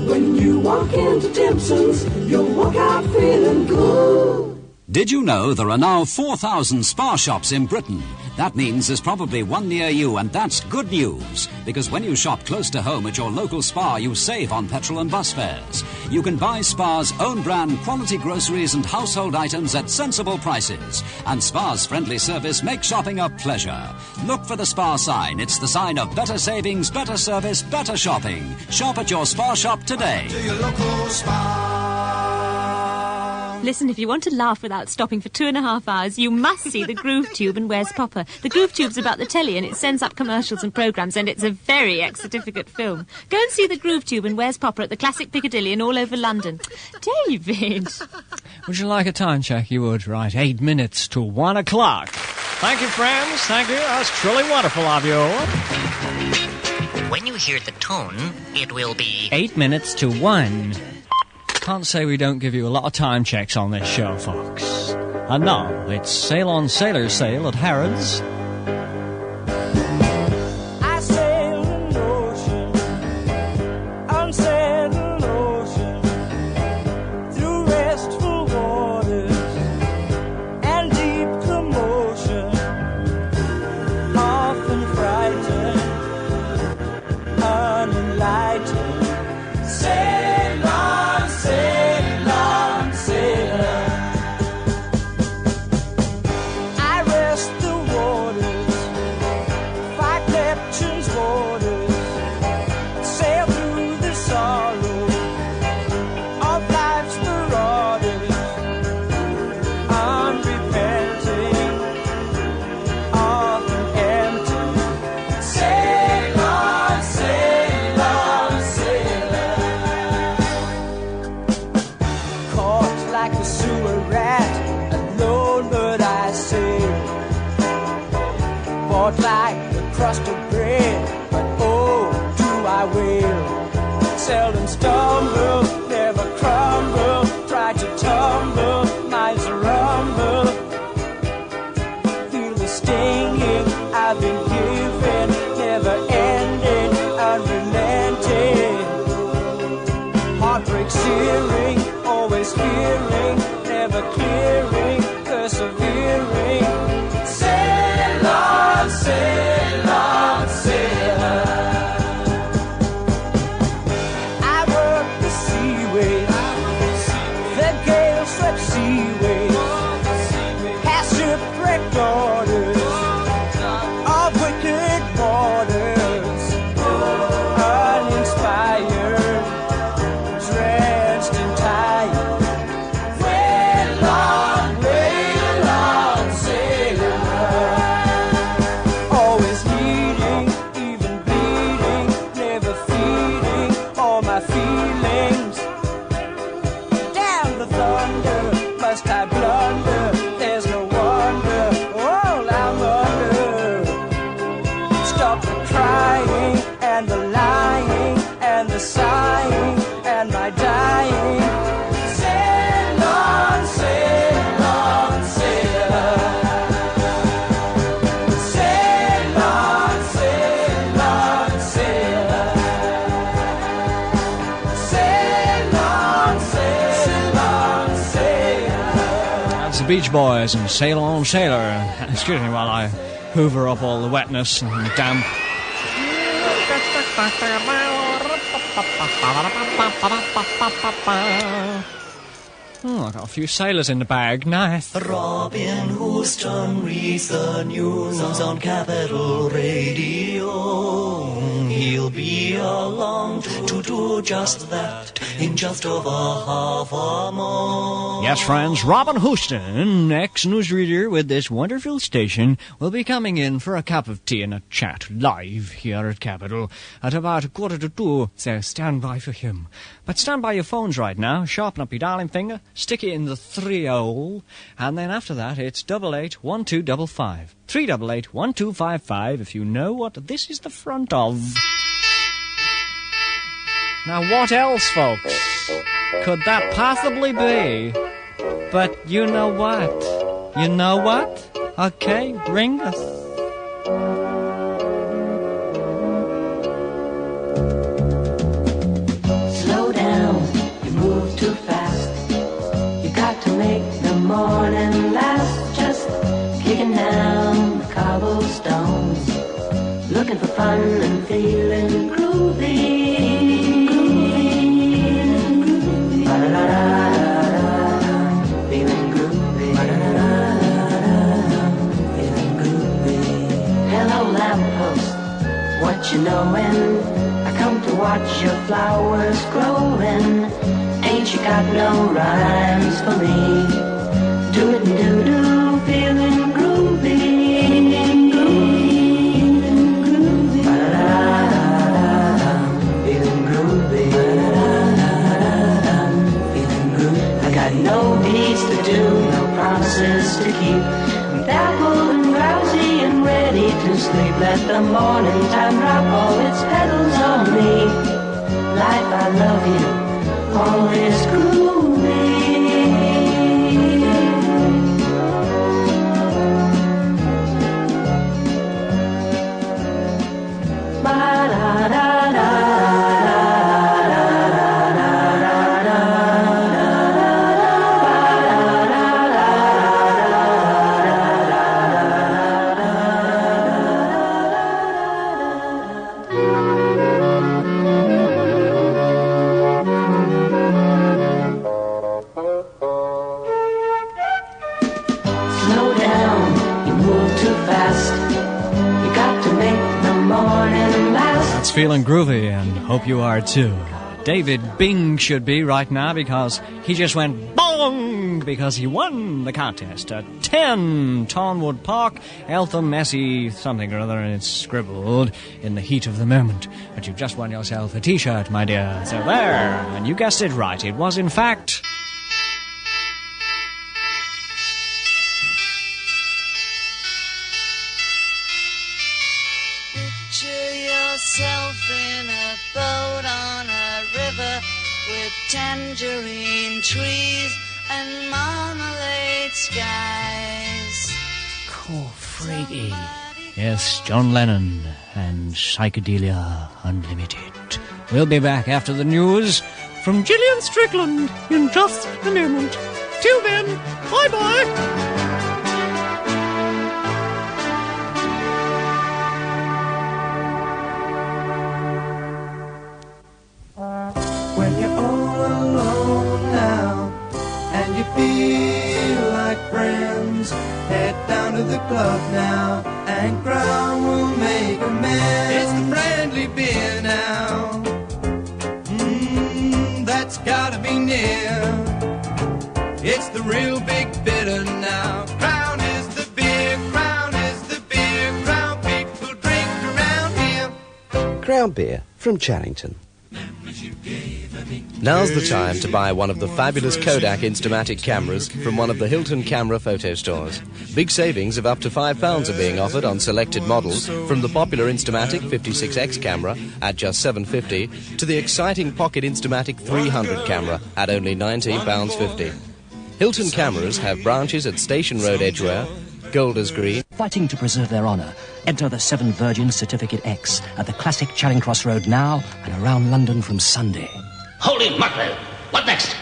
when you walk into Timpson's, you'll walk out feeling good. Did you know there are now 4,000 spa shops in Britain? That means there's probably one near you, and that's good news. Because when you shop close to home at your local spa, you save on petrol and bus fares. You can buy Spa's own brand quality groceries and household items at sensible prices. And Spa's friendly service makes shopping a pleasure. Look for the Spa sign. It's the sign of better savings, better service, better shopping. Shop at your spa shop today. To your local spa. Listen, if you want to laugh without stopping for 2.5 hours, you must see The Groove Tube and Where's Popper. The Groove Tube's about the telly and it sends up commercials and programmes, and it's a very ex-certificate film. Go and see The Groove Tube and Where's Popper at the Classic Piccadilly and all over London. David! Would you like a time check? You would, right. 8 minutes to 1 o'clock. Thank you, friends. Thank you. That's truly wonderful of you. When you hear the tone, it will be 8 minutes to 1. Can't say we don't give you a lot of time checks on this show, folks. And now, it's Sail on Sailor's Sale at Harrods. I sail an ocean, unsail an ocean, through restful waters and deep commotion, often frightened, unenlightened. Sail on, sailor. I rest the waters, fight Neptune's waters, sail through the sorrow of life's marauders, unrepenting, often empty. Sail on, sailor. Caught like a sewer rat, alone but I sail. Bought like the crust of bread, but oh, do I wail. Seldom stumble, never crumble, try to tumble, minds rumble. Feel the stinging I've been given, never ending, unrelenting. Heartbreak searing, always fearing, never clearing, persevering. Sail on, sailor. I work the sea the Beach Boys and Sail On Sailor. Excuse me while I hoover up all the wetness and the damp. Oh, I got a few sailors in the bag. Nice. Robin Houston reads the news on Capital Radio. He'll be along to do just that in just over half a month. Yes, friends, Robin Houston, ex-newsreader with this wonderful station, will be coming in for a cup of tea and a chat live here at Capital at about 1:45, so stand by for him. But stand by your phones right now, sharpen up your dialing finger, stick it in the 3-hole, and then after that it's 881255. 3881255 if you know what this is the front of. Now what else, folks, could that possibly be? But you know what? You know what? Okay, ring us. Slow down, you move too fast. You got to make the morning last. Just kicking down the cobblestones, looking for fun and feeling groovy. Feeling groovy. Feeling groovy. Hello, lamppost, what you knowin'? I come to watch your flowers growing. Ain't you got no rhymes for me? Do it and do, feeling groovy. Groovy. Feeling groovy. Feeling groovy. I got no deeds to do, no promises to keep. I'm dappled and drowsy and ready to sleep. Let the morning time drop all its petals on me. Life, I love you, all is groovy. Slow down, you move too fast. You got to make the morning last. That's feeling groovy, and hope you are too. David Bing should be right now because he just went bong because he won the contest at 10 Tonwood Park, Eltham, Messi, something or other, and it's scribbled in the heat of the moment. But you've just won yourself a T-shirt, my dear. So there, and you guessed it right. It was, in fact... Picture yourself in a boat on a river with tangerine trees and marmalade skies. Cool, freaky. Yes, John Lennon and Psychedelia Unlimited. We'll be back after the news from Gillian Strickland in just a moment. Till then, bye-bye. When you're all alone now and you feel like friends, head down to the club now and Crown will make amends. It's the friendly beer now. That's gotta be near. It's the real big bitter now. Crown is the beer, Crown is the beer, Crown people drink around here. Crown Beer from Charrington. Now's the time to buy one of the fabulous Kodak Instamatic cameras from one of the Hilton Camera photo stores. Big savings of up to £5 are being offered on selected models, from the popular Instamatic 56X camera at just $7.50 to the exciting Pocket Instamatic 300 camera at only £19.50. Hilton Cameras have branches at Station Road, Edgware, Golders Green. Fighting to preserve their honour, enter the Seven Virgins Certificate X at the classic Charing Cross Road now and around London from Sunday. Holy mackerel! What next?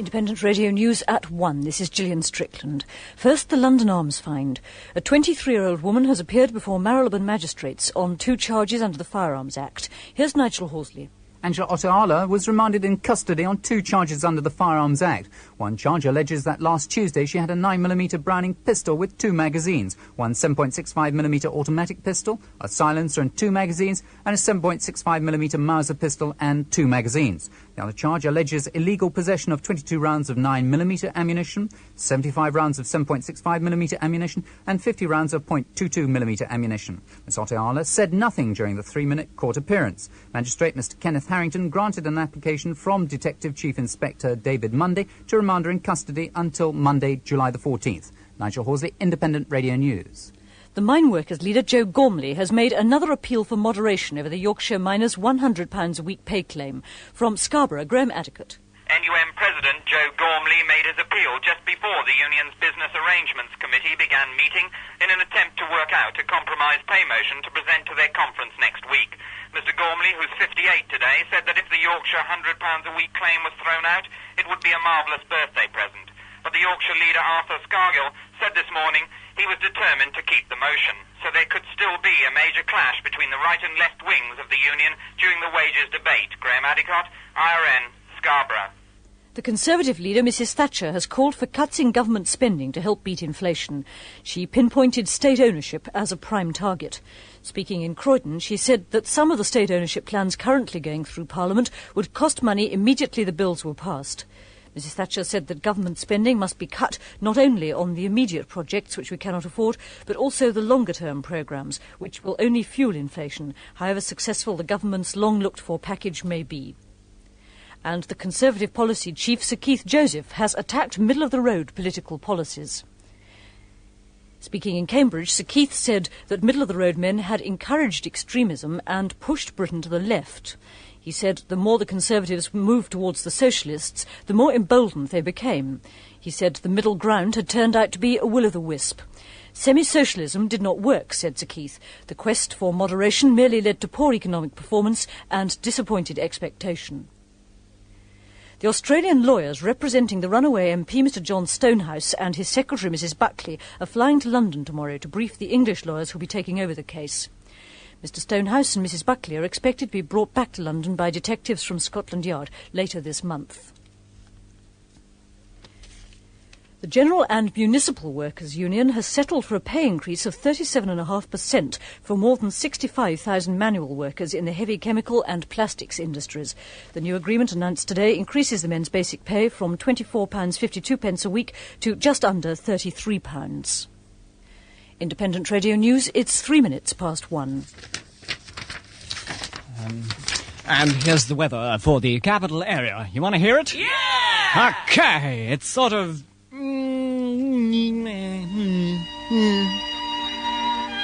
Independent Radio News at 1. This is Gillian Strickland. First, the London Arms find. A 23-year-old woman has appeared before Marylebone magistrates on 2 charges under the Firearms Act. Here's Nigel Horsley. Angela Oteala was remanded in custody on 2 charges under the Firearms Act. One charge alleges that last Tuesday she had a 9mm Browning pistol with 2 magazines, one 7.65mm automatic pistol, a silencer and 2 magazines, and a 7.65mm Mauser pistol and 2 magazines. The other charge alleges illegal possession of 22 rounds of 9mm ammunition, 75 rounds of 7.65mm ammunition, and 50 rounds of .22mm ammunition. Ms Oteala said nothing during the 3-minute court appearance. Magistrate Mr Kenneth Harrington granted an application from Detective Chief Inspector David Munday to remand her in custody until Monday, July the 14th. Nigel Horsley, Independent Radio News. The mine workers leader Joe Gormley has made another appeal for moderation over the Yorkshire miners' £100 a week pay claim. From Scarborough, Graham Addicott. NUM President Joe Gormley made his appeal just before the union's Business Arrangements Committee began meeting in an attempt to work out a compromise pay motion to present to their conference next week. Mr Gormley, who's 58 today, said that if the Yorkshire £100 a week claim was thrown out, it would be a marvellous birthday present. But the Yorkshire leader Arthur Scargill said this morning he was determined to keep the motion, so there could still be a major clash between the right and left wings of the union during the wages debate. Graham Addicott, IRN, Scarborough. The Conservative leader, Mrs Thatcher, has called for cuts in government spending to help beat inflation. She pinpointed state ownership as a prime target. Speaking in Croydon, she said that some of the state ownership plans currently going through Parliament would cost money immediately the bills were passed. Mrs Thatcher said that government spending must be cut not only on the immediate projects which we cannot afford, but also the longer-term programmes, which will only fuel inflation, however successful the government's long-looked-for package may be. And the Conservative policy chief, Sir Keith Joseph, has attacked middle-of-the-road political policies. Speaking in Cambridge, Sir Keith said that middle-of-the-road men had encouraged extremism and pushed Britain to the left. He said the more the Conservatives moved towards the Socialists, the more emboldened they became. He said the middle ground had turned out to be a will-o'-the-wisp. Semi-socialism did not work, said Sir Keith. The quest for moderation merely led to poor economic performance and disappointed expectation. The Australian lawyers representing the runaway MP Mr John Stonehouse and his secretary Mrs Buckley are flying to London tomorrow to brief the English lawyers who will be taking over the case. Mr Stonehouse and Mrs Buckley are expected to be brought back to London by detectives from Scotland Yard later this month. The General and Municipal Workers Union has settled for a pay increase of 37.5% for more than 65,000 manual workers in the heavy chemical and plastics industries. The new agreement announced today increases the men's basic pay from £24.52 a week to just under £33. Independent Radio News, it's 3 minutes past 1. And here's the weather for the capital area. You want to hear it? Yeah! Okay, it's sort of...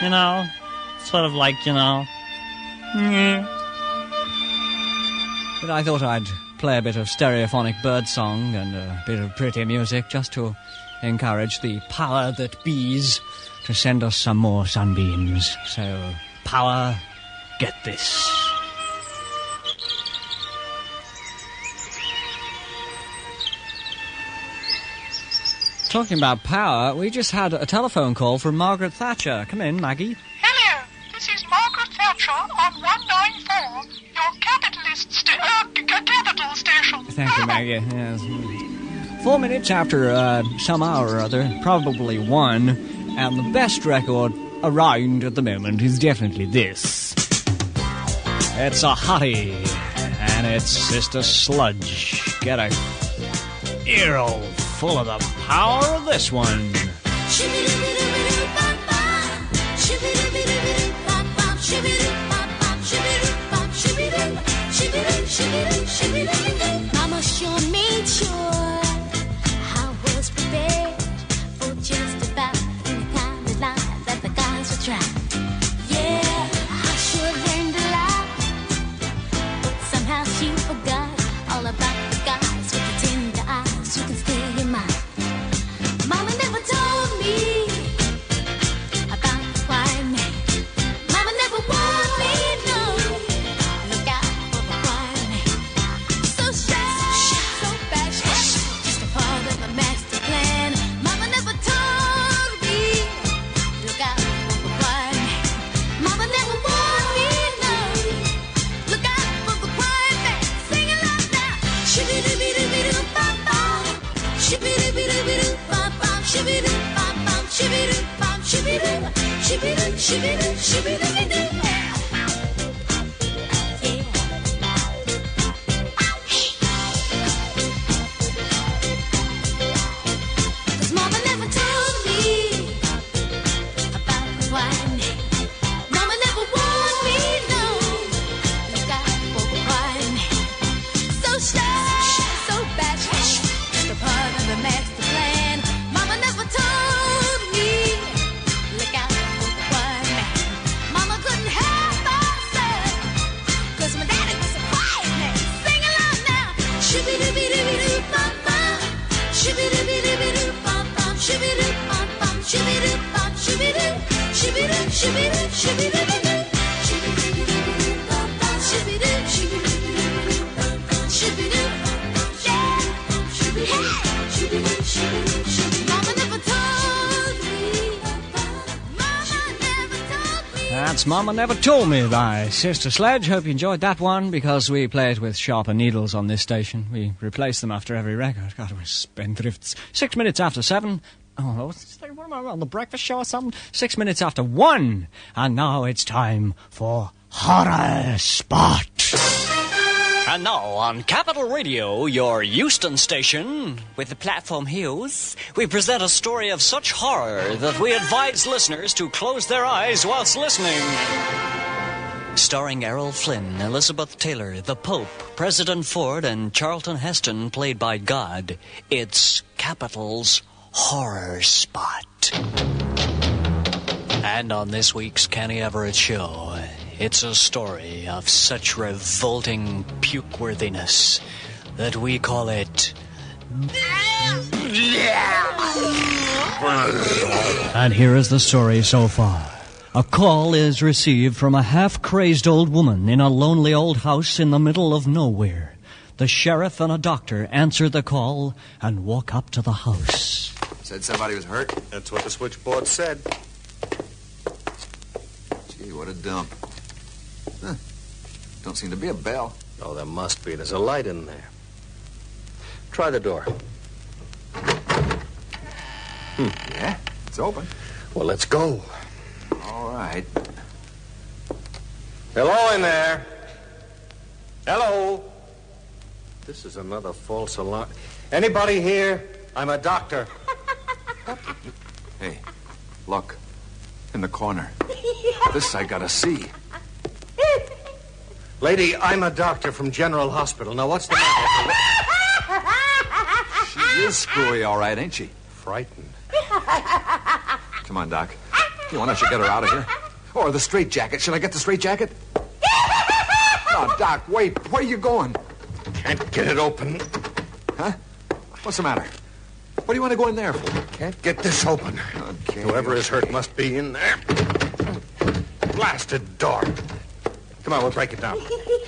You know, sort of like, you know. But I thought I'd play a bit of stereophonic birdsong and a bit of pretty music just to encourage the power that bees to send us some more sunbeams. So, power, get this. Talking about power, we just had a telephone call from Margaret Thatcher. Come in, Maggie. Hello, this is Margaret Thatcher on 194, your capital station. Thank you, Maggie. Yes. 4 minutes after some hour or other, probably 1, and the best record around at the moment is definitely this. It's a hottie, and it's Sister Sludge. Get a earhole full of the power of this one. Mama sure made sure I was prepared for just about any kind of life that the guys would try. Yeah, I sure learned a lot, but somehow she forgot all about the guys with the tender eyes who can steal your mind. Mama never told me about the quiet man. Mama never warned me, no. Look out for the quiet man. So shy, so bashful, Shibby-doo-bee-doo-bee-doo, bum-bum, shibby-doo, bum-bum, shibby-doo, bum, shibby-doo, shibby-doo, shibby-doo, shibby-doo-bee-doo. That's Mama Never Told Me by Sister Sledge. Hope you enjoyed that one, because we play it with sharper needles on this station. We replace them after every record. God, we're spendthrifts. 6 minutes after 7. Oh, what am I on the breakfast show or something? 6 minutes after 1. And now it's time for Horror Spot. And now on Capital Radio, your Euston station, with the platform hills, we present a story of such horror that we advise listeners to close their eyes whilst listening. Starring Errol Flynn, Elizabeth Taylor, the Pope, President Ford, and Charlton Heston, played by God, it's Capital's Horror Spot. And on this week's Kenny Everett Show, it's a story of such revolting puke-worthiness that we call it... And here is the story so far. A call is received from a half-crazed old woman in a lonely old house in the middle of nowhere. The sheriff and a doctor answered the call and walk up to the house. Said somebody was hurt? That's what the switchboard said. Gee, what a dump. Huh. Don't seem to be a bell. Oh, there must be. There's a light in there. Try the door. Yeah, it's open. Well, let's go. All right. Hello in there. Hello. This is another false alarm. Anybody here? I'm a doctor. Hey, look. In the corner. This I gotta see. Lady, I'm a doctor from General Hospital. Now, what's the matter? She is screwy, all right, ain't she? Frightened. Come on, Doc. You want us to get her out of here? Or the straitjacket. Should I get the straitjacket? No, Doc, wait. Where are you going? Can't get it open. Huh? What's the matter? What do you want to go in there for? Can't get this open. Okay. Whoever is hurt must be in there. Blasted door. Come on, we'll break it down.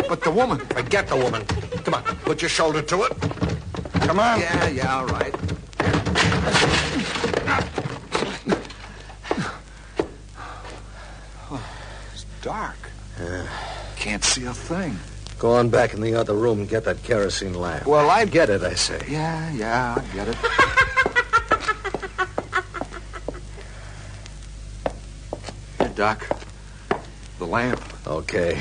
But the woman. Forget the woman. Come on, put your shoulder to it. Come on. Yeah, all right. Oh, it's dark. Can't see a thing. Go on back in the other room and get that kerosene lamp. Well, I get it, I say. Yeah, I get it. Here, Doc. The lamp. Okay.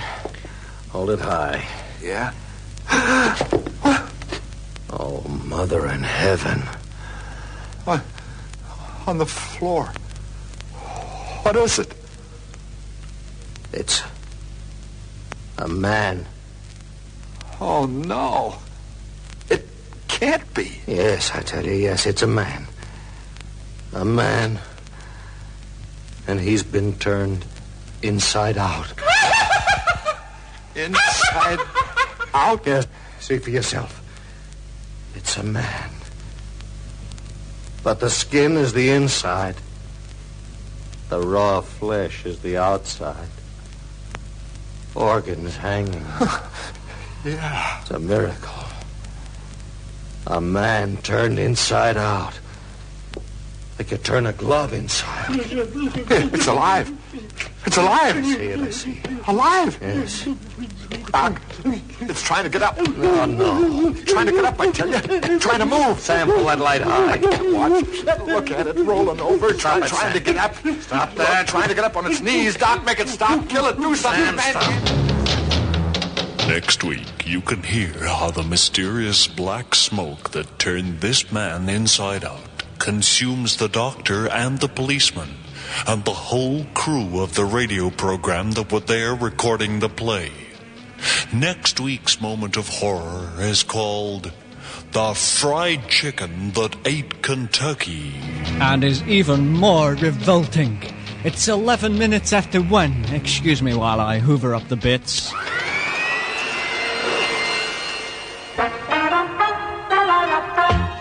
Hold it high. Yeah? Oh, Mother in heaven. What? On the floor. What is it? It's a man. Oh, no. It can't be. Yes, I tell you, yes, it's a man. A man. And he's been turned inside out. Inside out? Yes, see for yourself. It's a man. But the skin is the inside. The raw flesh is the outside. Organs hanging. Yeah. It's a miracle. A man turned inside out. Like you turn a glove inside. It's alive. It's alive. I see it, I see. Alive? Yes. Doc, it's trying to get up. Oh, no. Trying to get up, I tell you. Trying to move. Sam, pull that light high. I can't watch. Look at it rolling over. Trying to get up. Stop that. Trying to get up on its knees. Doc, make it stop. Kill it. Do something. Sam, stop. Next week, you can hear how the mysterious black smoke that turned this man inside out consumes the doctor and the policeman and the whole crew of the radio program that were there recording the play. Next week's moment of horror is called The Fried Chicken That Ate Kentucky. And is even more revolting. It's 11 minutes after 1. Excuse me while I hoover up the bits.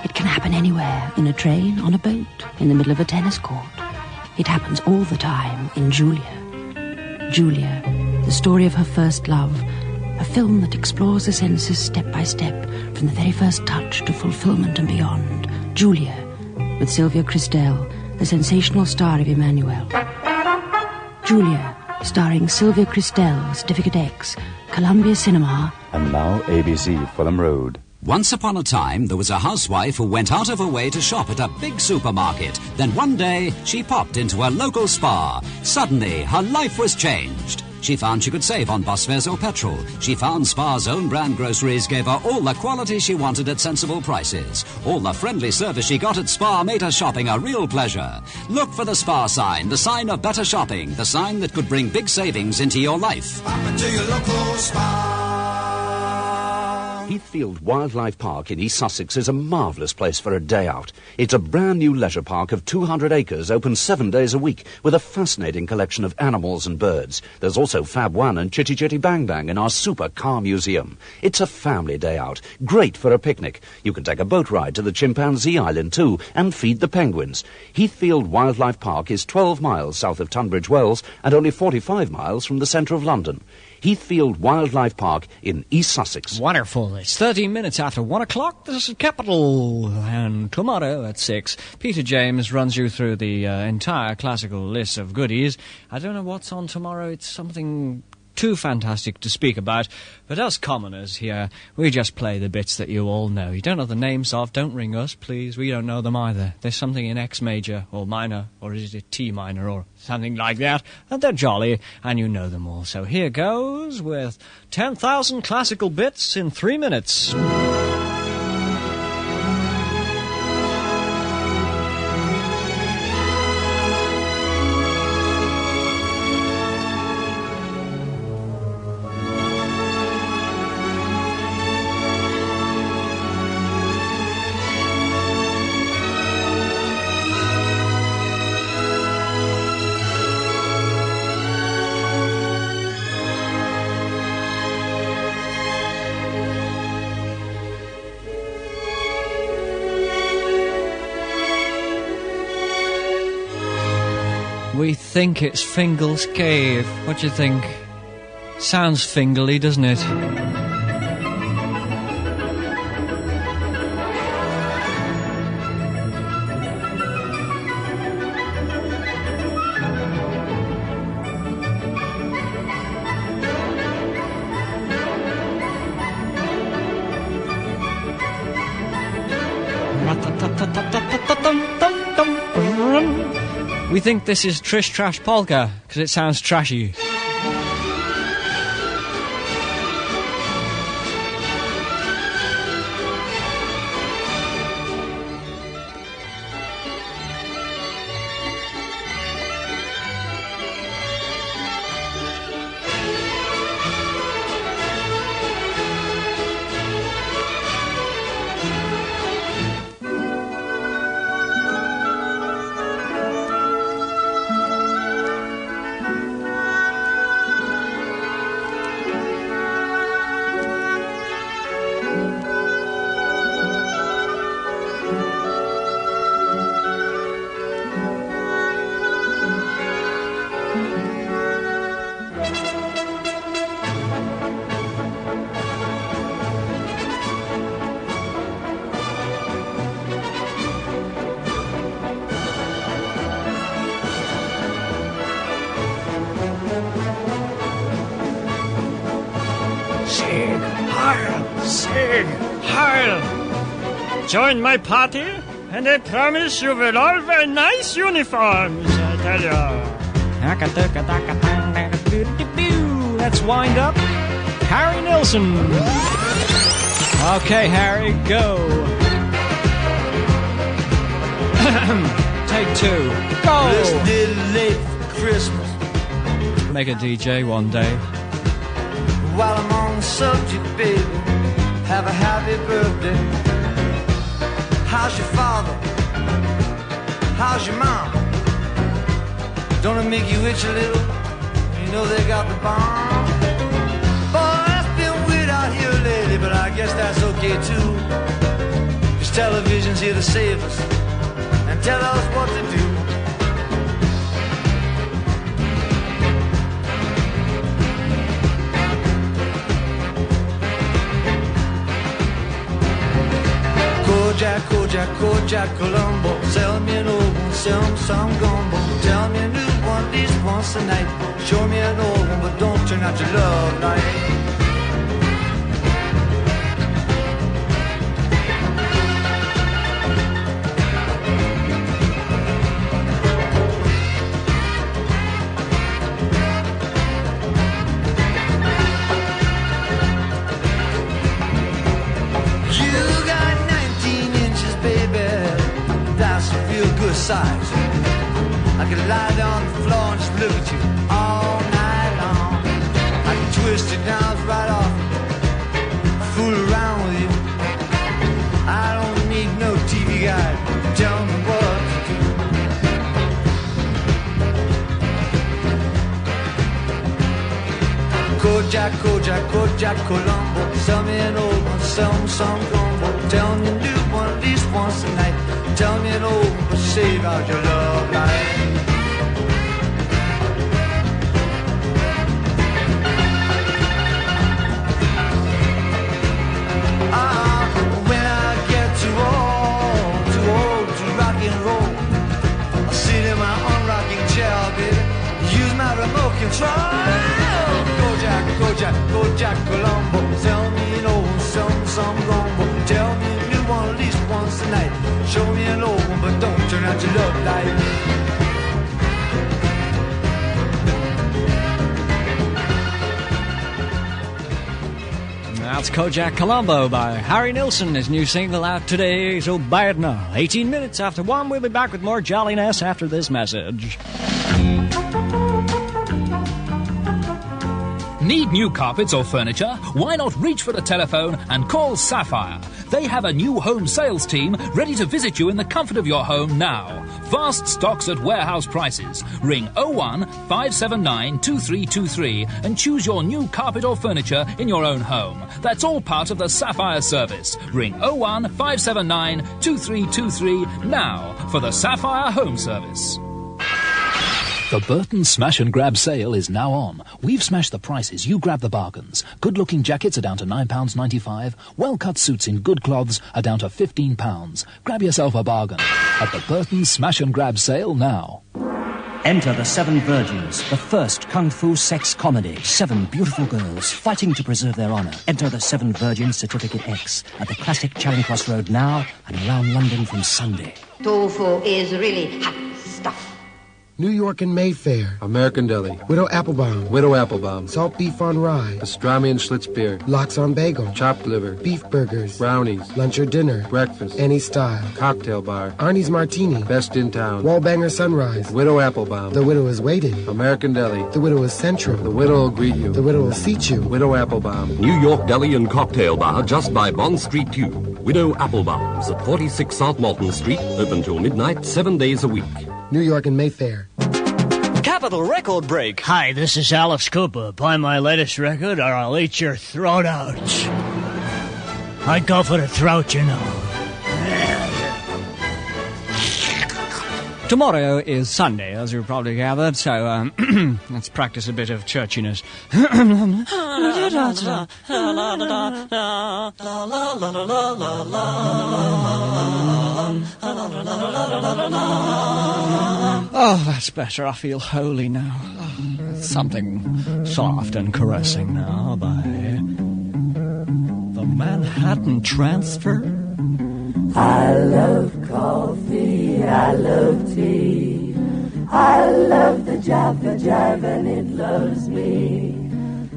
It can happen anywhere, in a train, on a boat, in the middle of a tennis court. It happens all the time in Julia. Julia, the story of her first love, a film that explores the senses step by step, from the very first touch to fulfillment and beyond. Julia, with Sylvia Christel, the sensational star of Emmanuel. Julia, starring Sylvia Christel, Certificate X, Columbia Cinema. And now ABC Fulham Road. Once upon a time, there was a housewife who went out of her way to shop at a big supermarket. Then one day, she popped into a local Spar. Suddenly, her life was changed. She found she could save on bus fares or petrol. She found Spar's own brand groceries gave her all the quality she wanted at sensible prices. All the friendly service she got at Spar made her shopping a real pleasure. Look for the Spar sign, the sign of better shopping, the sign that could bring big savings into your life. Pop into your local Spar. Heathfield Wildlife Park in East Sussex is a marvellous place for a day out. It's a brand new leisure park of 200 acres, open 7 days a week, with a fascinating collection of animals and birds. There's also Fab One and Chitty Chitty Bang Bang in our super car museum. It's a family day out, great for a picnic. You can take a boat ride to the Chimpanzee Island too, and feed the penguins. Heathfield Wildlife Park is 12 miles south of Tunbridge Wells and only 45 miles from the centre of London. Heathfield Wildlife Park in East Sussex. Wonderful. It's 13 minutes after 1 o'clock. This is Capital. And tomorrow at 6, Peter James runs you through the entire classical list of goodies. I don't know what's on tomorrow. It's something too fantastic to speak about. But us commoners here, we just play the bits that you all know. You don't know the names of, don't ring us, please. We don't know them either. There's something in X major or minor, or is it T minor or something like that, and they're jolly, and you know them all. So here goes with 10,000 classical bits in 3 minutes. We think it's Fingal's Cave. What do you think? Sounds Fingally, doesn't it? We think this is Trish Trash Polka, because it sounds trashy. Heil! Say, heil! Join my party, and I promise you will all wear nice uniforms, I tell you. Let's wind up. Harry Nilsson. Okay, Harry, go. Take 2. Go! Just a little late for Christmas. Make a DJ one day. While I'm on the subject, baby, have a happy birthday. How's your father? How's your mom? Don't it make you itch a little? You know they got the bomb. Boy, it's been weird out here lately, but I guess that's okay too. 'Cause television's here to save us and tell us what to do. Kojak, Kojak, Kojak, Colombo. Sell me an old one, sell me some gumbo. Tell me a new one, at least once a night. Show me an old one, but don't turn out your love light. Size. I could lie down on the floor and just look at you all night long. I can twist your downs right off, fool around with you. I don't need no TV guide to tell me what to do. Kojak, Kojak, Kojak, Colombo. Sell me an old one, sell me some gumbo. Tell me a new one at least once a night. Tell me an old one, but save out your love life. When I get too old to rock and roll, I'll sit in my unrocking chair, baby, use my remote control. Kojak, Kojak, Kojak, Colombo. Tell me an old one, some gumbo. Tell me a new one at least once a night. Show me an old one, but don't turn out your love light. That's Kojak Colombo by Harry Nilsson. His new single out today, so buy it now. 18 minutes after 1, we'll be back with more jolliness after this message. Need new carpets or furniture? Why not reach for the telephone and call Sapphire? They have a new home sales team ready to visit you in the comfort of your home now. Vast stocks at warehouse prices. Ring 01 579 2323 and choose your new carpet or furniture in your own home. That's all part of the Sapphire service. Ring 01 579 2323 now for the Sapphire Home Service. The Burton Smash and Grab sale is now on. We've smashed the prices, you grab the bargains. Good-looking jackets are down to £9.95. Well-cut suits in good cloths are down to £15. Grab yourself a bargain at the Burton Smash and Grab sale now. Enter the 7 Virgins, the first kung fu sex comedy. 7 beautiful girls fighting to preserve their honor. Enter the 7 Virgins Certificate X at the classic Charing Cross Road now and around London from Sunday. Tofu is really hot stuff. New York and Mayfair. American Deli. Widow Applebaum. Widow Applebaum. Salt beef on rye. Pastrami and Schlitz beer. Lox on bagel. Chopped liver. Beef burgers. Brownies. Lunch or dinner. Breakfast. Any style. Cocktail bar. Arnie's Martini. Best in town. Wallbanger Sunrise. Widow Applebaum. The widow is waiting. American Deli. The widow is central. The widow will greet you. The widow will seat you. Widow Applebaum. New York Deli and Cocktail Bar just by Bond Street 2. Widow Applebaum's at 46 South Malton Street. Open till midnight, 7 days a week. New York and Mayfair. Capital Record Break. Hi, this is Alice Cooper. Buy my latest record or I'll eat your throat out. I go for the throat, you know. Tomorrow is Sunday, as you've probably gathered, so let's practice a bit of churchiness. Oh, that's better. I feel holy now. Something soft and caressing now. Bye. Manhattan Transfer. I love coffee, I love tea, I love the jive and it loves me.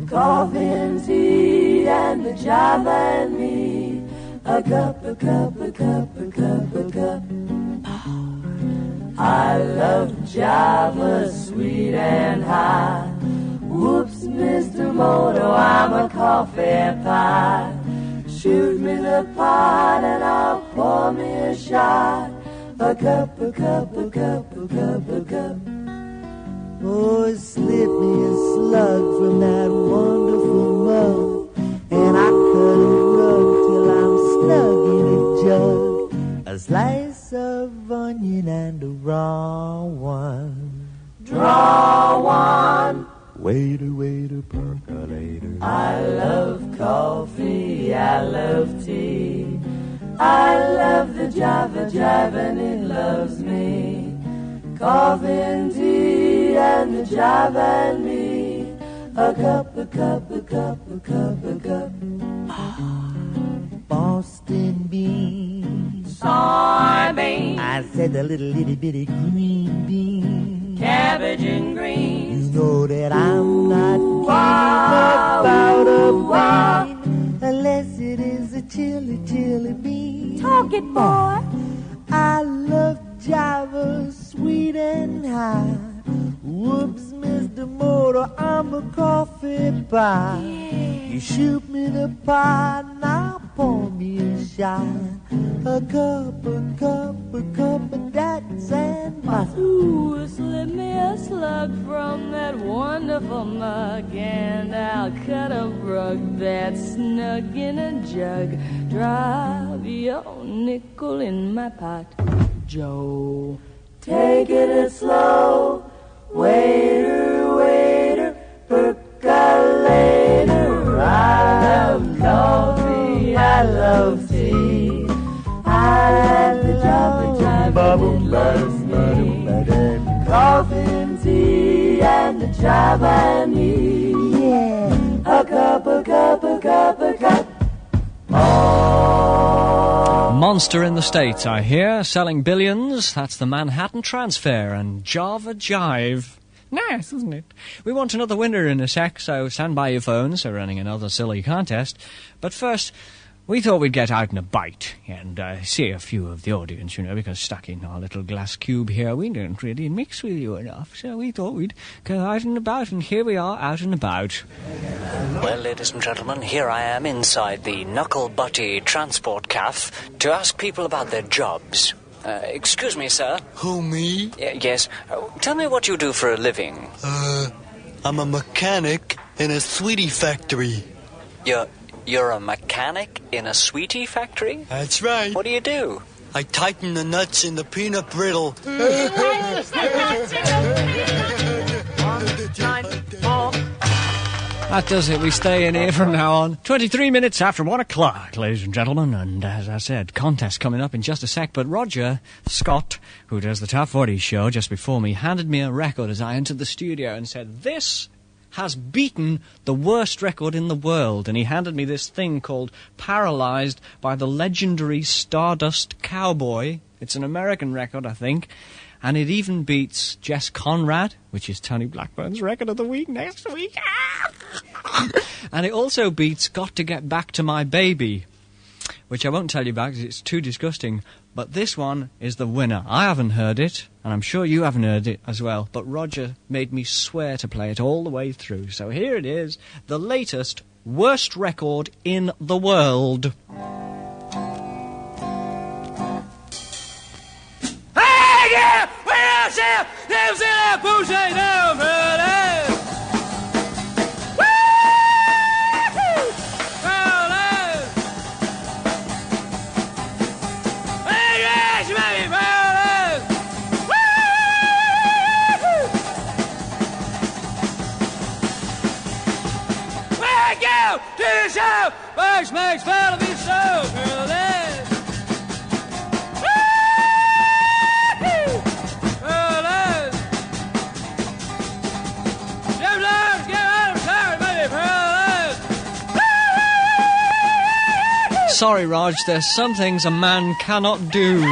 Coffee and tea and the jive and me. A cup, a cup, a cup, a cup, a cup. I love Java, sweet and high. Whoops, Mr. Moto, I'm a coffee pie. Shoot me the pot and I'll pour me a shot. A cup, a cup, a cup, a cup, a cup. Oh, slip me a slug from that wonderful mug, and I cut a rug till I'm snug in a jug. A slice of onion and a raw one. Draw one. Waiter, waiter, percolator. I love coffee, I love tea, I love the jive and it loves me. Coffee and tea and the jive and me. A cup, a cup, a cup, a cup, a cup. Boston beans, soybeans. I said the little itty bitty green beans, cabbage and greens. You know that I'm not keen about a bean unless it is a chili, chili bean. Talk it, boy. I love Java, sweet and high. Whoops, Mr. Motor, I'm a coffee pie. You shoot me the pot and I'll pour me a shot. A cup, a cup, a cup of that and butter. Ooh, slip me a slug from that wonderful mug, and I'll cut a rug that's snug in a jug. Drive your nickel in my pot, Joe. Take it slow, waiter, waiter, percolator. I love coffee, I love tea, I love the jive and loves me. Coffee and tea and the jive and me. Yeah. A cup, a cup, a cup, a cup. Monster in the States, I hear, selling billions. That's the Manhattan Transfer and Java Jive. Nice, isn't it? We want another winner in a sec, so stand by your phones. We're running another silly contest. But first, we thought we'd get out and about and see a few of the audience, you know, because stuck in our little glass cube here, we don't really mix with you enough. So we thought we'd go out and about, and here we are, out and about. Well, ladies and gentlemen, here I am inside the Knuckle-Butty Transport Cafe to ask people about their jobs. Excuse me, sir. Who, me? Yes. Tell me what you do for a living. I'm a mechanic in a sweetie factory. You're a mechanic in a sweetie factory? That's right. What do you do? I tighten the nuts in the peanut brittle. 1, 9, 4. That does it. We stay in here from now on. 23 minutes after 1 o'clock, ladies and gentlemen. And as I said, contest coming up in just a sec. But Roger Scott, who does the Top 40 show just before me, handed me a record as I entered the studio and said, "This has beaten the worst record in the world." And he handed me this thing called Paralyzed by the legendary Stardust Cowboy. It's an American record, I think. And it even beats Jess Conrad, which is Tony Blackburn's record of the week next week. And it also beats Got to Get Back to My Baby, which I won't tell you about because it's too disgusting. But this one is the winner. I haven't heard it, and I'm sure you haven't heard it as well. But Roger made me swear to play it all the way through. So here it is, the latest worst record in the world. Hey, yeah! Where else here? Never seen that bullshit down, brother! Show! Bugs makes fun of his show, girl. sorry, Rog, there's some things a man cannot do.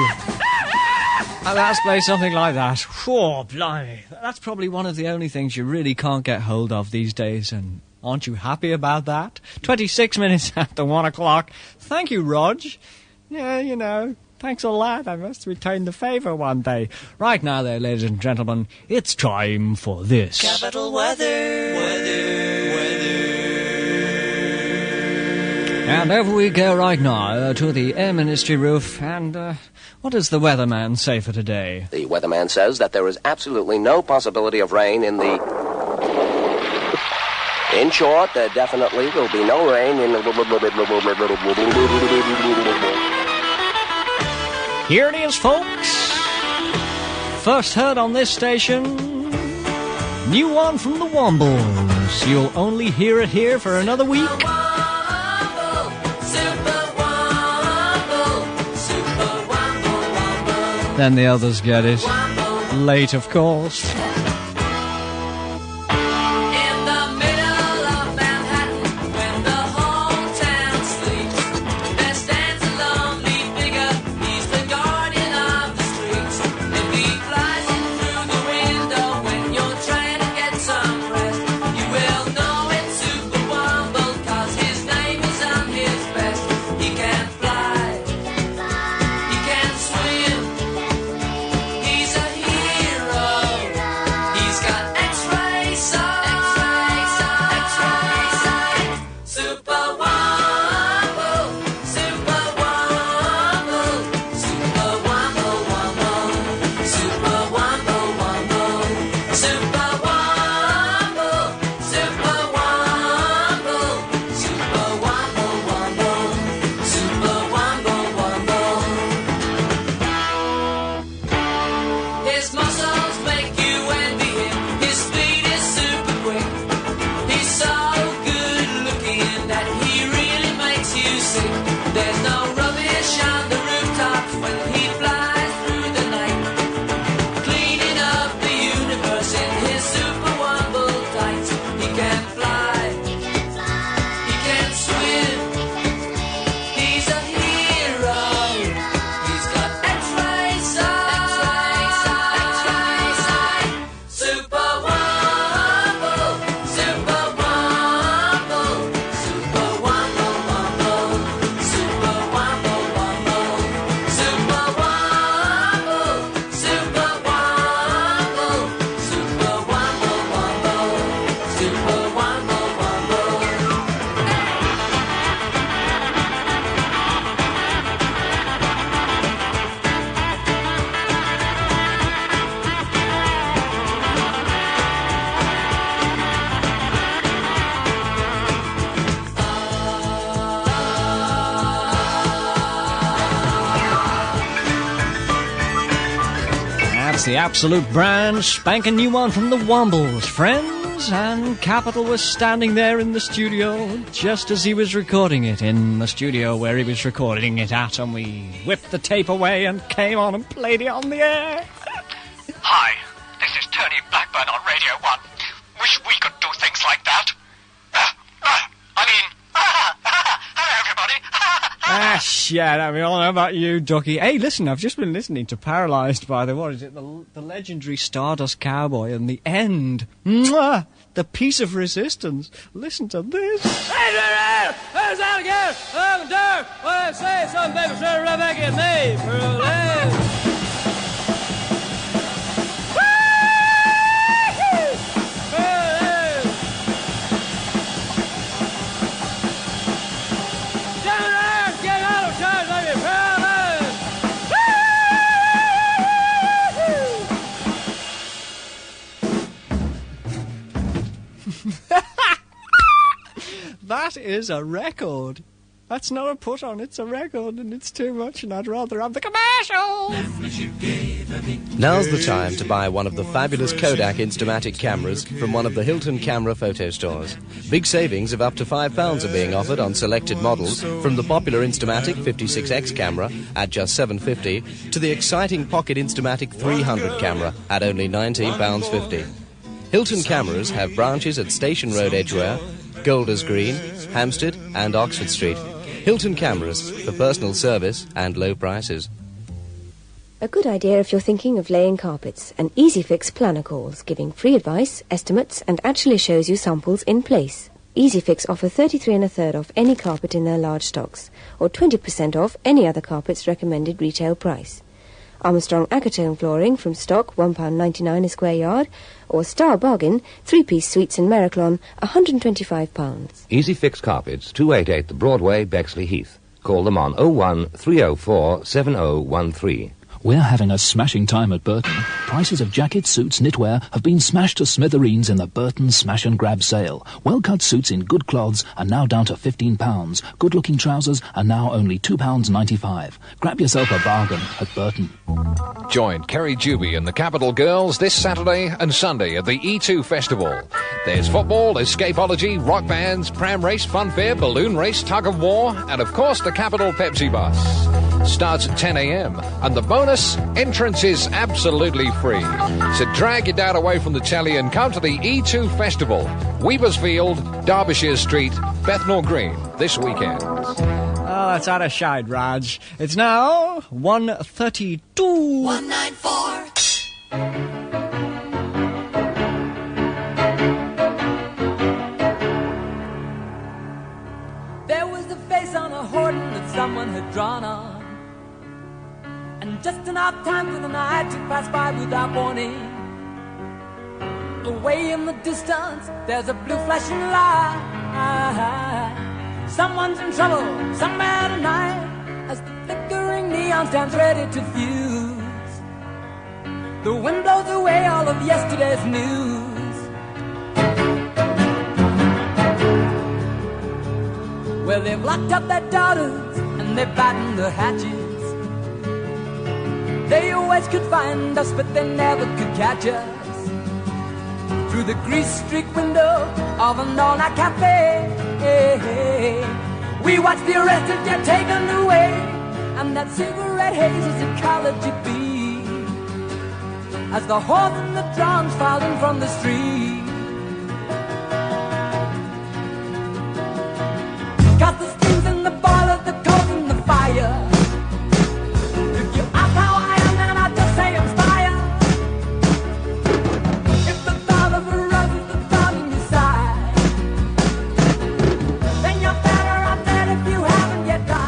And let's play something like that. Whoa, blimey. That's probably one of the only things you really can't get hold of these days, and aren't you happy about that? 26 minutes after 1 o'clock. Thank you, Rog. Yeah, you know, thanks a lot. I must return the favour one day. Right now, there, ladies and gentlemen, it's time for this. Capital weather. And over we go right now to the Air Ministry roof. And what does the weatherman say for today? The weatherman says that there is absolutely no possibility of rain in the... In short, there definitely will be no rain in the... Here it is, folks. First heard on this station. New one from the Wombles. You'll only hear it here for another week. Then the others get it. Late, of course. The absolute brand spanking new one from the Wombles, friends. And Capital was standing there in the studio just as he was recording it, in the studio where he was recording it at, and we whipped the tape away and came on and played it on the air. Hi, this is Tony Blackburn on Radio 1. Wish we could do things like that. Hello everybody. Shit, I mean, I don't know about you, Ducky. Hey, listen, I've just been listening to Paralysed by the, what is it, the legendary Stardust Cowboy, and the end. Mwah! The piece of resistance. Listen to this. Hey, who's out again? I'm there. When I say something, baby, should run back at me for a laugh. That is a record. That's not a put on, it's a record, and it's too much, and I'd rather have the commercial. Now's the time to buy one of the fabulous Kodak Instamatic cameras from one of the Hilton camera photo stores. Big savings of up to £5 are being offered on selected models, from the popular Instamatic 56X camera at just $7.50 to the exciting Pocket Instamatic 300 camera at only £19.50. Hilton cameras have branches at Station Road, Edgware, Golders Green, Hampstead and Oxford Street. Hilton Cameras, for personal service and low prices. A good idea if you're thinking of laying carpets. An Easy Fix planner calls, giving free advice, estimates, and actually shows you samples in place. Easy Fix offer 33 1/3 off any carpet in their large stocks, or 20% off any other carpet's recommended retail price. Armstrong Acetone flooring from stock £1.99 a square yard, or Star Bargain 3-piece suites in Mericlon £125. Easy Fix Carpets, 288 the Broadway, Bexley Heath. Call them on 01 304 7013. We're having a smashing time at Burton. Prices of jackets, suits, knitwear have been smashed to smithereens in the Burton Smash and Grab sale. Well-cut suits in good cloths are now down to £15. Good-looking trousers are now only £2.95. Grab yourself a bargain at Burton. Join Kerry Juby and the Capital Girls this Saturday and Sunday at the E2 Festival. There's football, escapology, rock bands, pram race, fun fair, balloon race, tug of war, and of course the Capital Pepsi bus. Starts at 10 a.m. and the bonus, entrance is absolutely free. So drag your dad away from the telly and come to the E2 Festival, Weaversfield, Derbyshire Street, Bethnal Green, this weekend. Oh, that's out of shite, Raj. It's now 1:32. 194. There was a face on a hoarding that someone had drawn on, and just enough time for the night to pass by without warning. Away in the distance, there's a blue flashing light. Someone's in trouble somewhere tonight, as the flickering neon stands ready to fuse. The wind blows away all of yesterday's news. Well, they've locked up their daughters and they've battened the hatches. They always could find us, but they never could catch us. Through the grease-streaked window of an all-night cafe, we watch the arrested get taken away, and that cigarette haze is ecology be, as the horse and the drums filed in from the street. Got the steams in the boiler, the coals in the fire. If you ask how I am, then I just say inspired. If the thought of a rose is the thought in your side, then you're better off dead if you haven't yet died.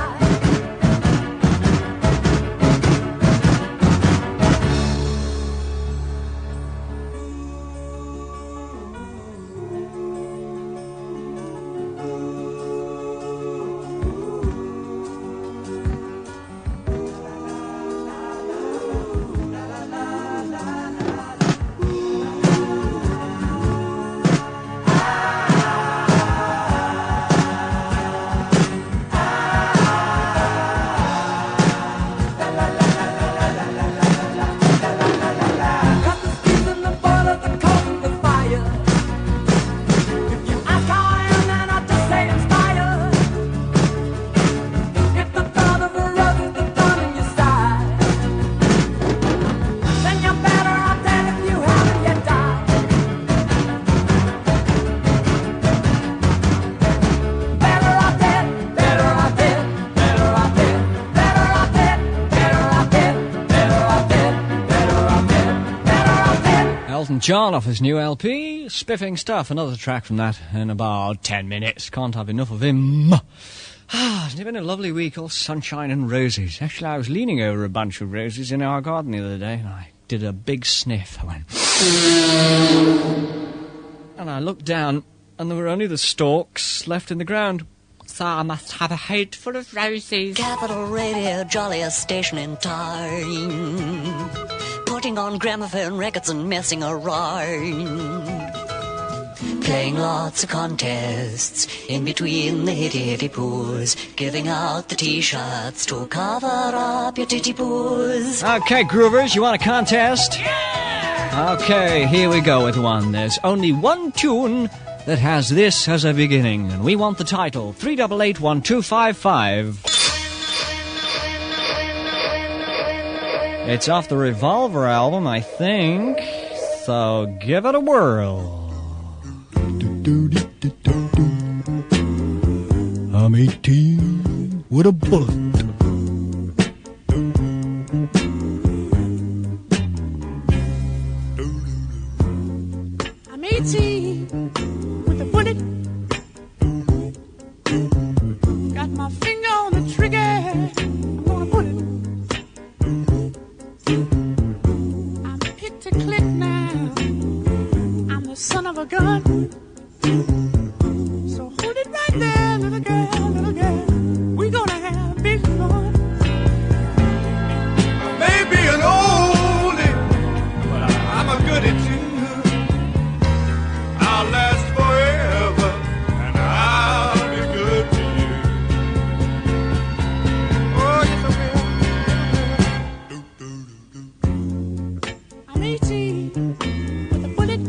John off his new LP, spiffing stuff. Another track from that in about 10 minutes. Can't have enough of him. Hasn't it been a lovely week, all sunshine and roses? Actually, I was leaning over a bunch of roses in our garden the other day, and I did a big sniff. I went... and I looked down, and there were only the stalks left in the ground. So I must have a hateful of roses. Capital Radio, jolliest station in time. Putting on gramophone records and messing around. Playing lots of contests in between the hitty poos. Giving out the t-shirts to cover up your titty poos. Okay, groovers, you want a contest? Yeah! Okay, here we go with one. There's only one tune that has this as a beginning, and we want the title. 388-1255. It's off the Revolver album, I think. So give it a whirl. I'm 18. with a bullet. I'm 18 with a bullet. Got my finger on the trigger. I'm gonna put it. I'm picked to click now. I'm the son of a gun. So hold it right there, little girl, little girl. We're gonna have big fun. I may be an oldie, but I'm a goodie too. I'll last forever, and I'll be good to you. Oh, yes, I will. I'm 18 with a bullet.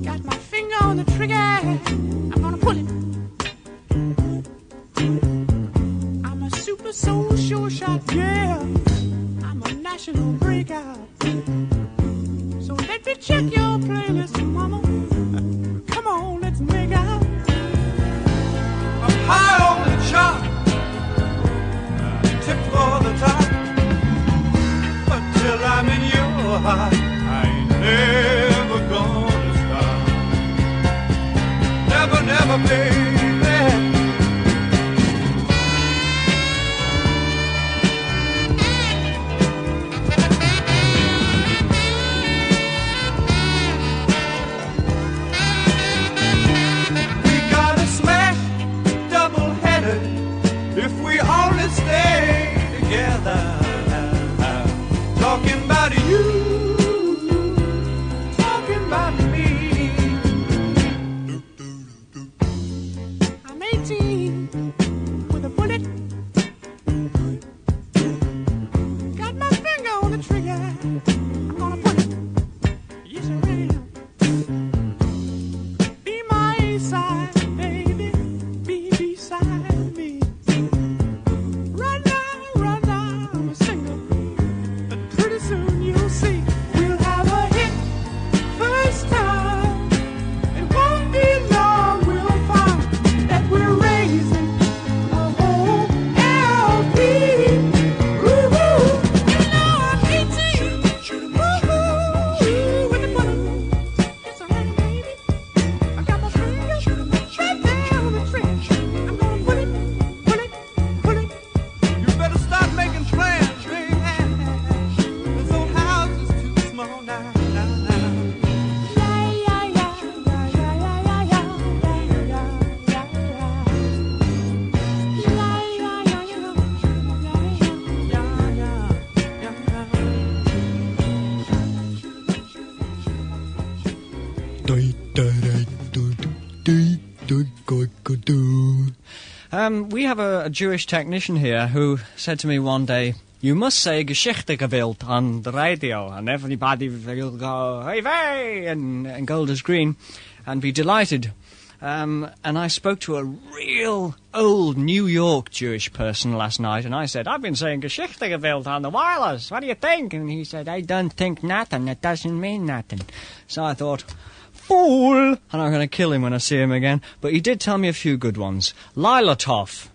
Got my finger on the trigger. I'm gonna pull it. I'm a super soul sure shot, yeah. I'm a national breakout. So let me check your playlist, mama. Come on, let's make out. I'm high on the chart, tip for the top. Until I'm in your heart, I ain't never gonna stop. Never, never, baby. We gotta smash double-header if we only stay together. Talking about you, talking about me. I'm 18 with a bullet. Got my finger on the trigger. I'm gonna put it. Yes, I am. Be my A-side, baby. Be beside me. Right now, I'm a singer. But pretty soon you'll see we'll have a hit first time. It won't be long, we'll find that we're raising a whole LP. Woo-hoo. You know I'm 18. Woo-hoo. With the bullet. Yes, I am, baby. I got my finger right there on the trigger. I'm gonna pull it, pull it, pull it. You better start making plans, baby. This old house is too small now. We have a Jewish technician here who said to me one day, "You must say Geschichte gewählt on the radio, and everybody will go, hey, hey, and gold is green, and be delighted." And I spoke to a real old New York Jewish person last night, and I said, "I've been saying Geschichte gewählt on the wireless. What do you think?" And he said, "I don't think nothing. It doesn't mean nothing." So I thought, fool! And I'm going to kill him when I see him again. But he did tell me a few good ones. Lila Tov.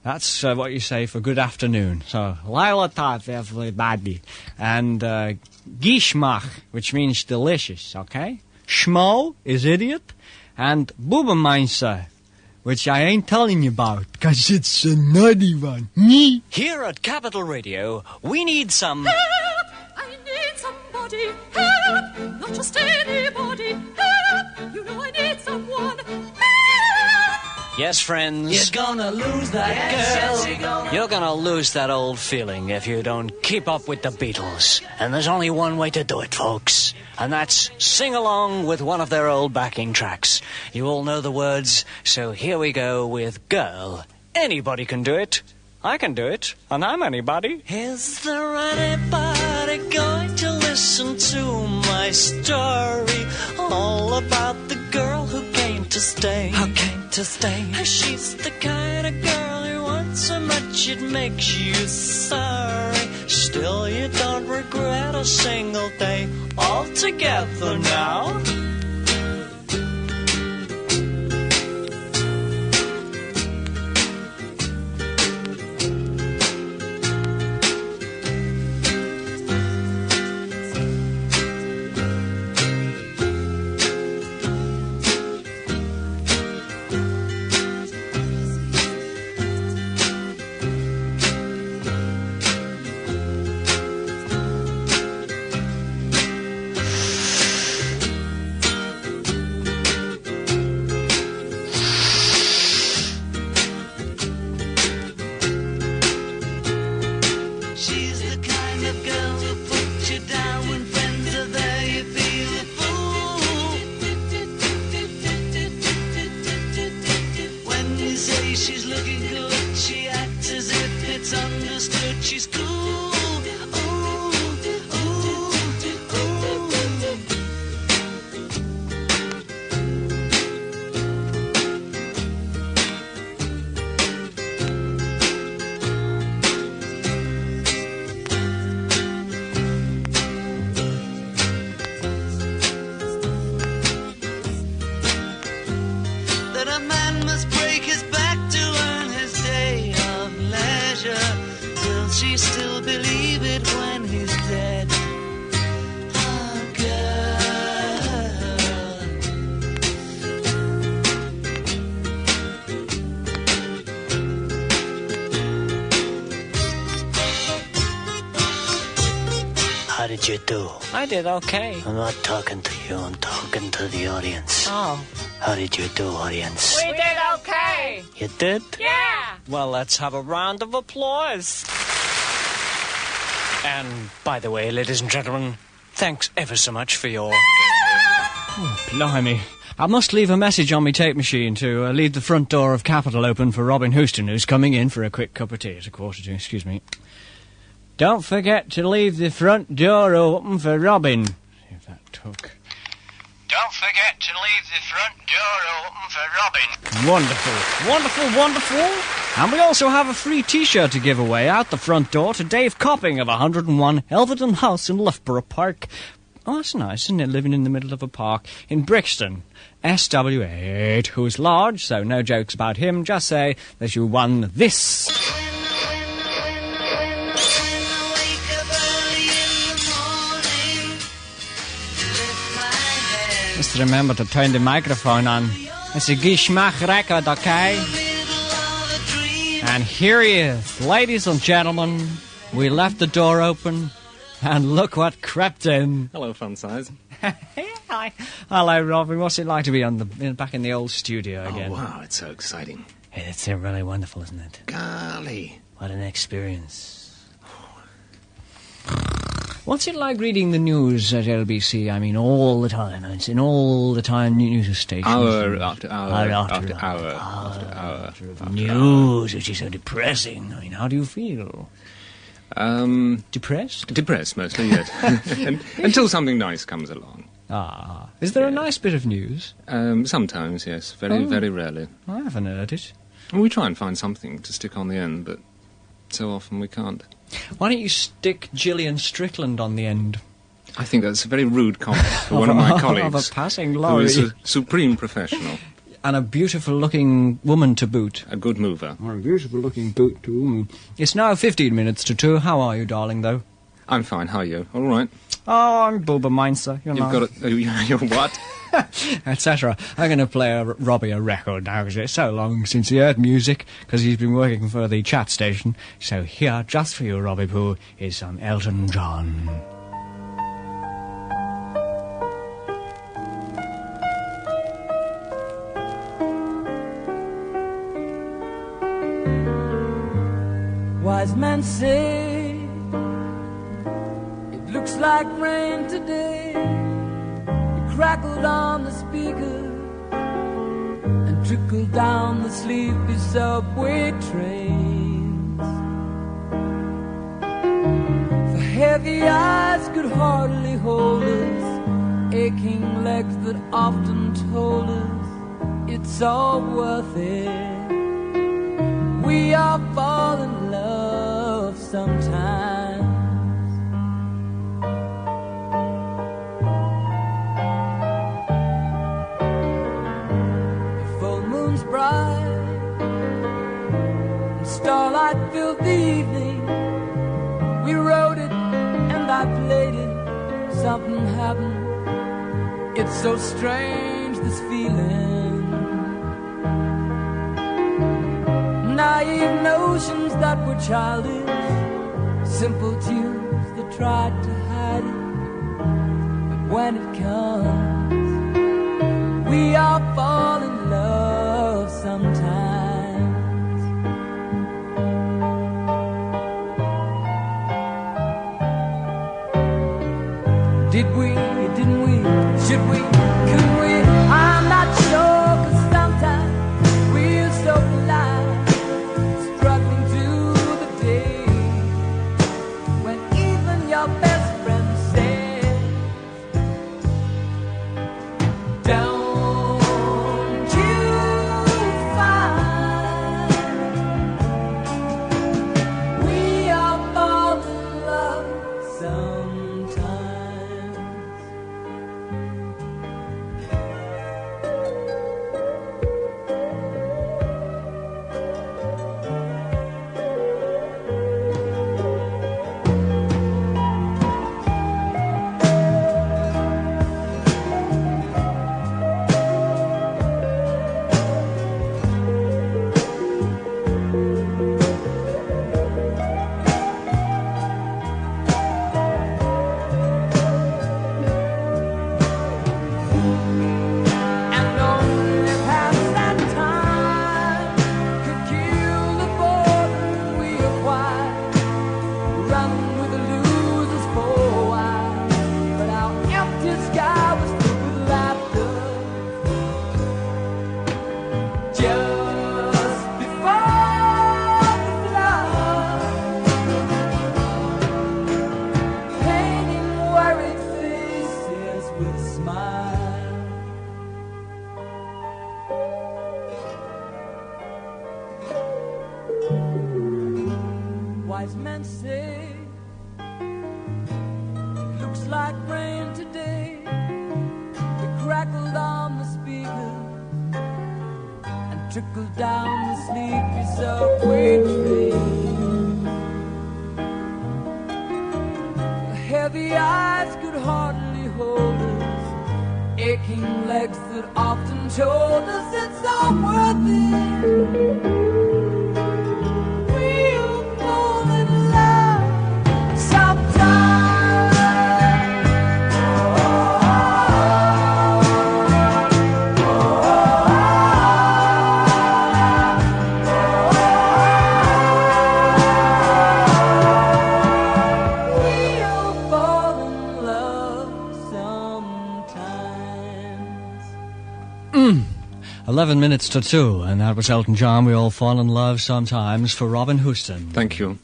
That's what you say for good afternoon. So, Lila Tov, everybody. And Gishmach, which means delicious, okay? Schmo is idiot. And Bubenmeinzer, which I ain't telling you about, because it's a naughty one. Me? Here at Capital Radio, we need some... Help! I need somebody. Help! Not just anybody. Help! You know I need someone. Yes, friends. You're gonna lose that girl. You're gonna lose that old feeling if you don't keep up with the Beatles. And there's only one way to do it, folks. And that's sing along with one of their old backing tracks. You all know the words, so here we go with Girl. Anybody can do it. I can do it, and I'm anybody. Is there anybody going to listen to my story? All about the girl who came to stay. Who came to stay? She's the kind of girl who wants so much it makes you sorry. Still you don't regret a single day. All together now. She's the kind of girl who puts you down when friends are there. You feel a fool. When you say she's looking good, she acts as if it's understood. She's cool. She still believe it when he's dead. Oh, How did you do? I did okay. I'm not talking to you, I'm talking to the audience. Oh. How did you do, audience? We did okay. You did? Yeah. Well, let's have a round of applause. And, by the way, ladies and gentlemen, thanks ever so much for your... Oh, blimey. I must leave a message on my tape machine to leave the front door of Capitol open for Robin Houston, who's coming in for a quick cup of tea. It's 1:45, excuse me. Don't forget to leave the front door open for Robin. See if that took... Don't forget to leave the front door open for Robin. Wonderful, wonderful, wonderful. And we also have a free T-shirt to give away out the front door to Dave Copping of 101 Elverton House in Loughborough Park. Oh, that's nice, isn't it? Living in the middle of a park in Brixton. SW8, who's large, so no jokes about him. Just say that you won this. Just remember to turn the microphone on. It's a Gishmach record, okay? And here he is. Ladies and gentlemen, we left the door open, and look what crept in. Hello, fun size. Hi. Hello, Robin. What's it like to be back in the old studio again? Oh, wow, it's so exciting. It's really wonderful, isn't it? Golly. What an experience. What's it like reading the news at LBC? I mean, all the time. It's in all the time news stations. Hour after hour after hour. News, which is so depressing. I mean, how do you feel? Depressed? Depressed, mostly, yes. Until something nice comes along. Ah. Is there a nice bit of news? Sometimes, yes. Very rarely. I haven't heard it. We try and find something to stick on the end, but so often we can't. Why don't you stick Gillian Strickland on the end? I think that's a very rude comment for one of my colleagues. Of a passing lorry. Who is a supreme professional. And a beautiful-looking woman to boot. A good mover. Or a beautiful-looking boot to woman. It's now 15 minutes to 2. How are you, darling, though? I'm fine. How are you? All right. Oh, I'm Booba Meinzer. You've got a... You're what? Etc. I'm going to play Robbie a record now because it's so long since he heard music because he's been working for the chat station. So here, just for you, Robbie Poo, is some Elton John. Wise men say it looks like rain today. It crackled on the speaker and trickled down the sleepy subway trains. For heavy eyes could hardly hold us, aching legs that often told us it's all worth it. We all fall in love sometimes. The full moon's bright and starlight filled the evening. We wrote it and I played it. Something happened. It's so strange, this feeling. Naive notions that were childish, simple tunes that tried to hide it. But when it comes, we all fall in love sometimes. Did we, didn't we, should we, could we? I'm not sure, 'cause sometimes we're so blind, struggling through the day, when even your best friend says, don't you find we are all in love sometimes? And only past that time could kill the boredom we acquired, running with the losers for a while. But our empty sky was filled with laughter just before the flood, painting worried faces with smiles. Wise men say, looks like rain today. It crackled on the speakers and trickled down the sleepy subway train. The heavy eyes could hardly hold us, aching legs that often told us it's all worth it. We'll fall in love sometime. We'll fall in love sometimes. 11 minutes to 2, and that was Elton John, We All Fall in Love Sometimes, for Robin Houston. Thank you.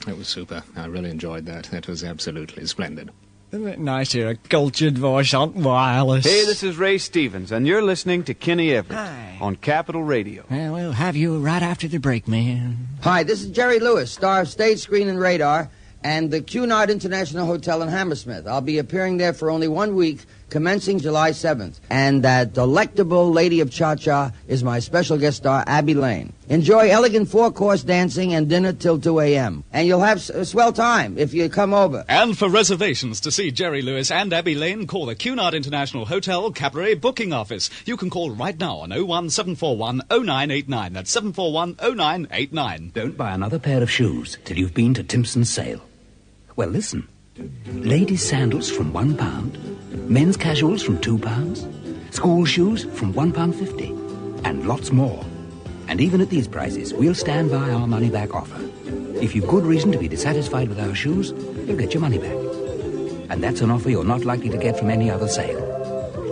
It was super. I really enjoyed that. That was absolutely splendid. Isn't it nice to hear a cultured voice on wireless? Hey, this is Ray Stevens, and you're listening to Kenny Everett on Capital Radio. Well, we'll have you right after the break, man. Hi, this is Jerry Lewis, star of Stage, Screen, and Radar, and the Cunard International Hotel in Hammersmith. I'll be appearing there for only 1 week, commencing July 7th. And that delectable lady of cha-cha is my special guest star, Abby Lane. Enjoy elegant four-course dancing and dinner till 2 a.m. And you'll have a swell time if you come over. And for reservations to see Jerry Lewis and Abby Lane, call the Cunard International Hotel Cabaret Booking Office. You can call right now on 01741 0989. That's 741 0989. Don't buy another pair of shoes till you've been to Timpson's sale. Well, listen. Ladies' sandals from £1, men's casuals from £2, school shoes from £1.50, and lots more. And even at these prices, we'll stand by our money-back offer. If you've good reason to be dissatisfied with our shoes, you'll get your money back. And that's an offer you're not likely to get from any other sale.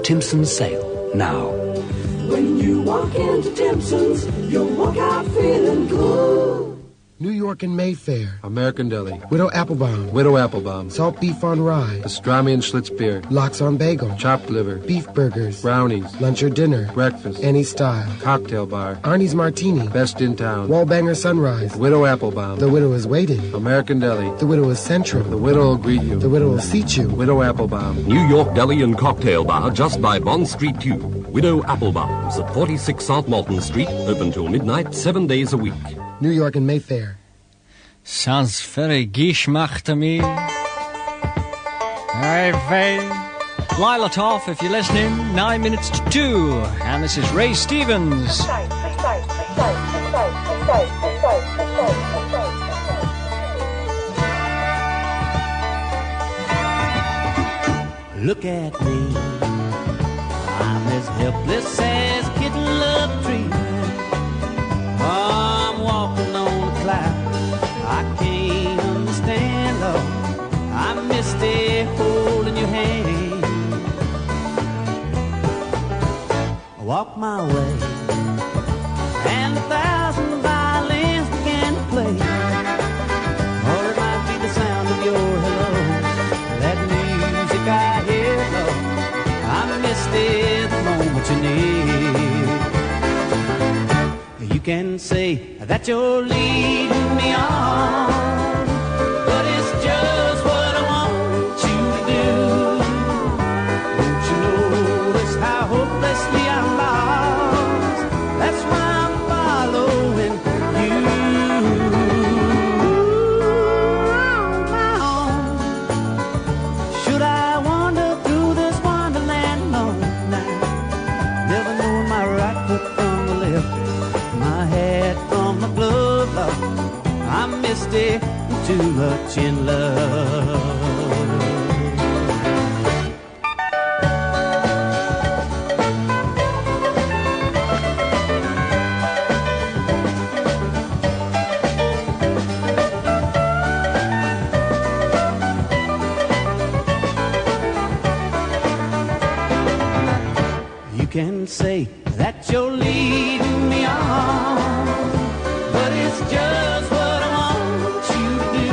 Timpson's sale, now. When you walk into Timpson's, you'll walk out feeling good. New York and Mayfair. American Deli. Widow Applebaum. Widow Applebaum. Salt beef on rye. Pastrami and Schlitz beer. Lox on bagel. Chopped liver. Beef burgers. Brownies. Lunch or dinner. Breakfast. Any style. Cocktail bar. Arnie's Martini. Best in town. Wallbanger Sunrise. Widow Applebaum. The Widow is waiting. American Deli. The Widow is central. The Widow will greet you. The Widow will seat you. Widow Applebaum. New York Deli and Cocktail Bar just by Bond Street 2. Widow Applebaum's at 46 South Malton Street, open till midnight, 7 days a week. New York and Mayfair. Sounds very Gishmach to me. Very. Lila Toff, if you're listening, 9 minutes to 2. And this is Ray Stevens. Look at me, I'm as helpless as a kitten love tree. I'm walking on a cloud, I can't understand, Lord. I missed a hole in your hand. walk my way, and 1,000 violins began to play. Or it might be the sound of your hello, that music I hear. Oh, I missed it the moment you near. You can say that you're leading me on, but it's just what I want you to do. Don't you notice how hopelessly I'm lost? That's why I'm following you. My own. Should I wander through this wonderland alone now, never knowing my right foot from the left, my hat from my glove? I missed it too much in love. You can say that you're leading me on, but it's just what I want you to do.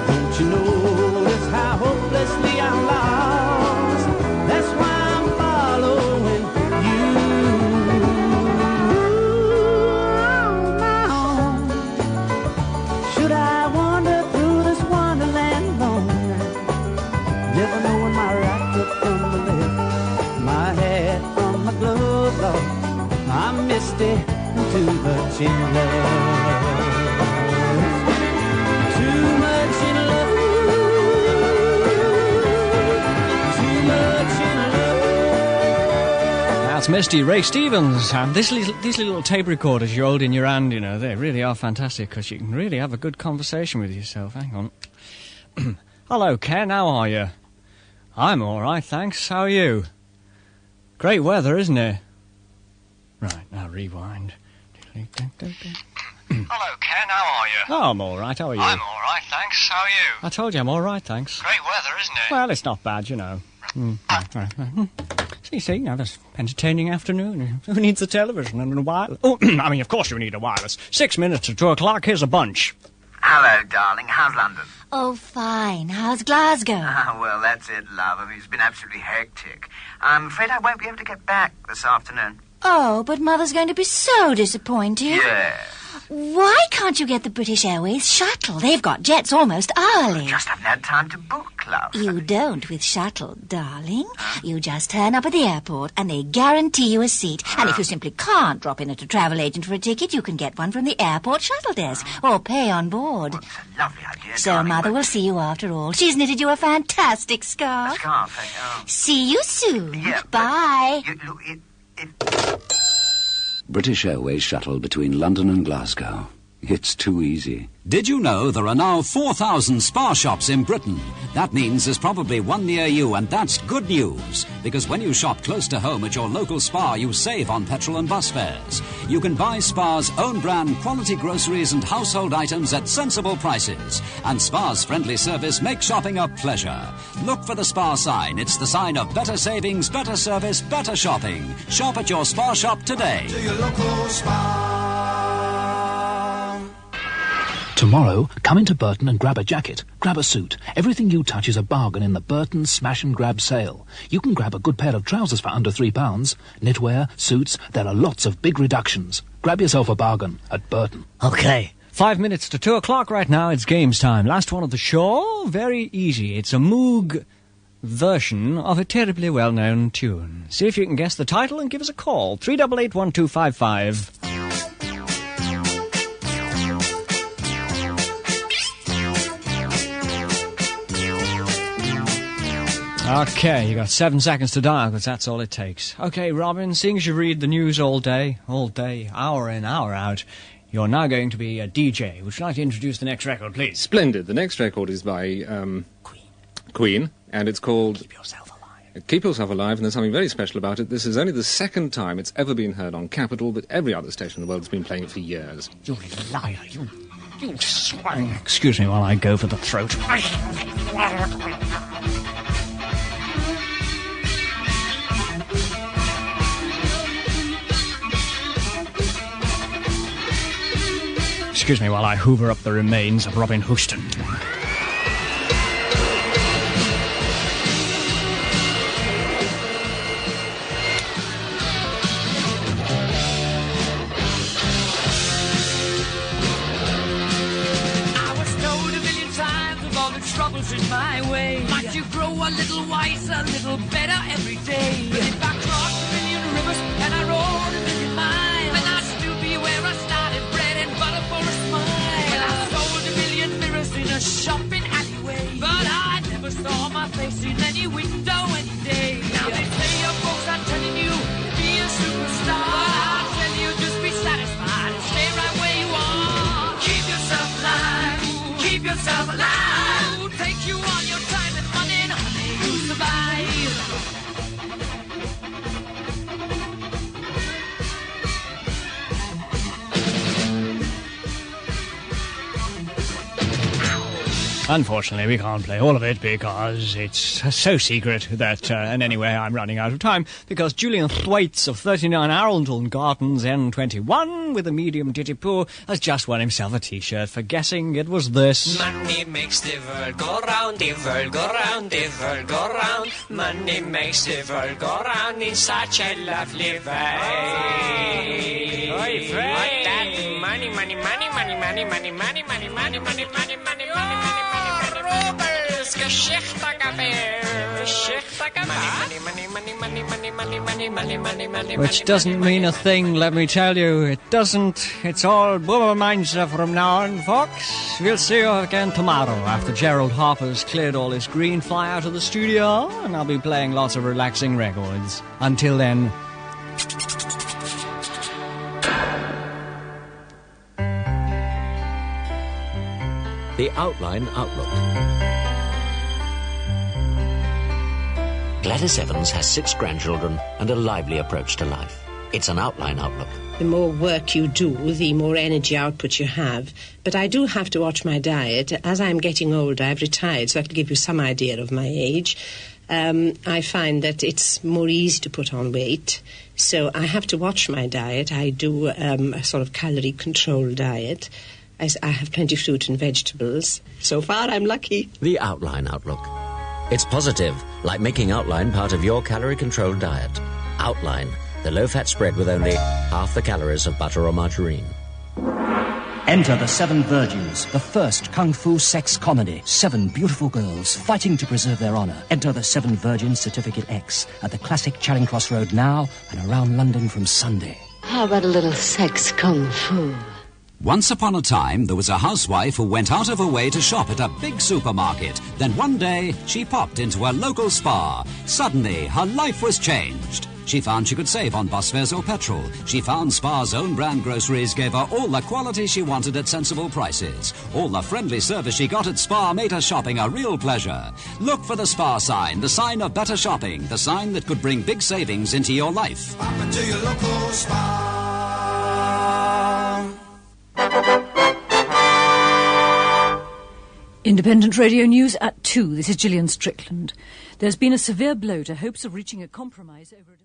Don't you notice how hopelessly I'm lost? That's why I'm following you. My own. Should I wander through this wonderland alone, never knowing my right foot from the left, my hat from my glove, Lord, I missed it too much in love. Too much in love. Too much in love. That's Misty Ray Stevens, and these little tape recorders you hold in your hand, you know, they really are fantastic because you can really have a good conversation with yourself. Hang on. Hello, Ken, how are you? I'm all right, thanks. How are you? Great weather, isn't it? Right, now rewind. Hello, Ken. How are you? Oh, I'm all right. How are you? I'm all right, thanks. How are you? I told you I'm all right, thanks. Great weather, isn't it? Well, it's not bad, you know. See, now this entertaining afternoon. Who needs a television and a wireless? Oh, I mean, of course you need a wireless. 6 minutes to 2 o'clock. Here's a bunch. Hello, darling. How's London? Oh, fine. How's Glasgow? Ah, well, that's it, love. I mean, it's been absolutely hectic. I'm afraid I won't be able to get back this afternoon. Oh, but Mother's going to be so disappointed. Yeah. Why can't you get the British Airways shuttle? They've got jets almost hourly. Just haven't had time to book, love. You don't with shuttle, darling. You just turn up at the airport and they guarantee you a seat. And if you simply can't drop in at a travel agent for a ticket, you can get one from the airport shuttle desk or pay on board. Well, it's a lovely idea, So darling, Mother but- will see you after all. She's knitted you a fantastic scarf. A scarf, oh. See you soon. Yeah, but Bye. British Airways shuttle between London and Glasgow. It's too easy. Did you know there are now 4,000 spa shops in Britain? That means there's probably one near you, and that's good news. Because when you shop close to home at your local spa, you save on petrol and bus fares. You can buy Spa's own brand quality groceries and household items at sensible prices. And Spa's friendly service makes shopping a pleasure. Look for the Spa sign. It's the sign of better savings, better service, better shopping. Shop at your spa shop today. To your local spa. Tomorrow, come into Burton and grab a jacket, grab a suit. Everything you touch is a bargain in the Burton Smash and Grab sale. You can grab a good pair of trousers for under £3. Knitwear, suits, there are lots of big reductions. Grab yourself a bargain at Burton. Okay, 5 minutes to 2 o'clock right now. It's games time. Last one of the show. Very easy. It's a Moog version of a terribly well-known tune. See if you can guess the title and give us a call. 388-1255. Okay, you got 7 seconds to dial, because that's all it takes. Okay, Robin, seeing as you read the news all day, hour in, hour out, you're now going to be a DJ. Would you like to introduce the next record, please? Splendid. The next record is by Queen, and it's called Keep Yourself Alive. Keep Yourself Alive, and there's something very special about it. This is only the second time it's ever been heard on Capital, but every other station in the world has been playing it for years. You liar, you swine. Excuse me while I go for the throat. Excuse me while I hoover up the remains of Robin Houston. Troubles in my way. Might you grow a little wiser, a little better every day. But if I crossed a million rivers and I rode a million miles, then I'd still be where I started, bread and butter for a smile. Well, I sold a million mirrors in a shopping alleyway, but I never saw my face in any window any day. Now they say your folks are telling you to be a superstar, but I tell you just be satisfied and stay right where you are. Keep yourself alive. Keep yourself alive. Take you all your time and money, and honey, you survive. Unfortunately, we can't play all of it because it's so secret that, and anyway, I'm running out of time because Julian Thwaites of 39 Arundel Gardens N21 with a medium titty-poo has just won himself a t-shirt for guessing it was this. Money makes the world go round, the world go round, the world go round. Money makes the world go round in such a lovely way. Oi, Fred. That money, money, money, money, money, money, money, money, money, money, money, money, money, money. Which doesn't mean a thing, let me tell you. It doesn't. It's all Boomermeister from now on, folks. We'll see you again tomorrow after Gerald Harper's cleared all his green fly out of the studio, and I'll be playing lots of relaxing records. Until then... The Outline Outlook. Gladys Evans has 6 grandchildren and a lively approach to life. It's an Outline Outlook. The more work you do, the more energy output you have. But I do have to watch my diet. As I'm getting older, I've retired, so I can give you some idea of my age. I find that it's more easy to put on weight, so I have to watch my diet. I do a sort of calorie-controlled diet. I have plenty of fruit and vegetables. So far, I'm lucky. The Outline Outlook. It's positive, like making Outline part of your calorie-controlled diet. Outline, the low-fat spread with only half the calories of butter or margarine. Enter the 7 Virgins, the first kung fu sex comedy. 7 beautiful girls fighting to preserve their honour. Enter the 7 Virgins Certificate X at the classic Charing Cross Road now and around London from Sunday. How about a little sex kung fu? Once upon a time, there was a housewife who went out of her way to shop at a big supermarket. Then one day, she popped into a local spa. Suddenly, her life was changed. She found she could save on bus fares or petrol. She found Spa's own brand groceries gave her all the quality she wanted at sensible prices. All the friendly service she got at Spa made her shopping a real pleasure. Look for the Spa sign, the sign of better shopping, the sign that could bring big savings into your life. Pop into your local Spa. Independent Radio News at 2. This is Gillian Strickland. There's been a severe blow to hopes of reaching a compromise over...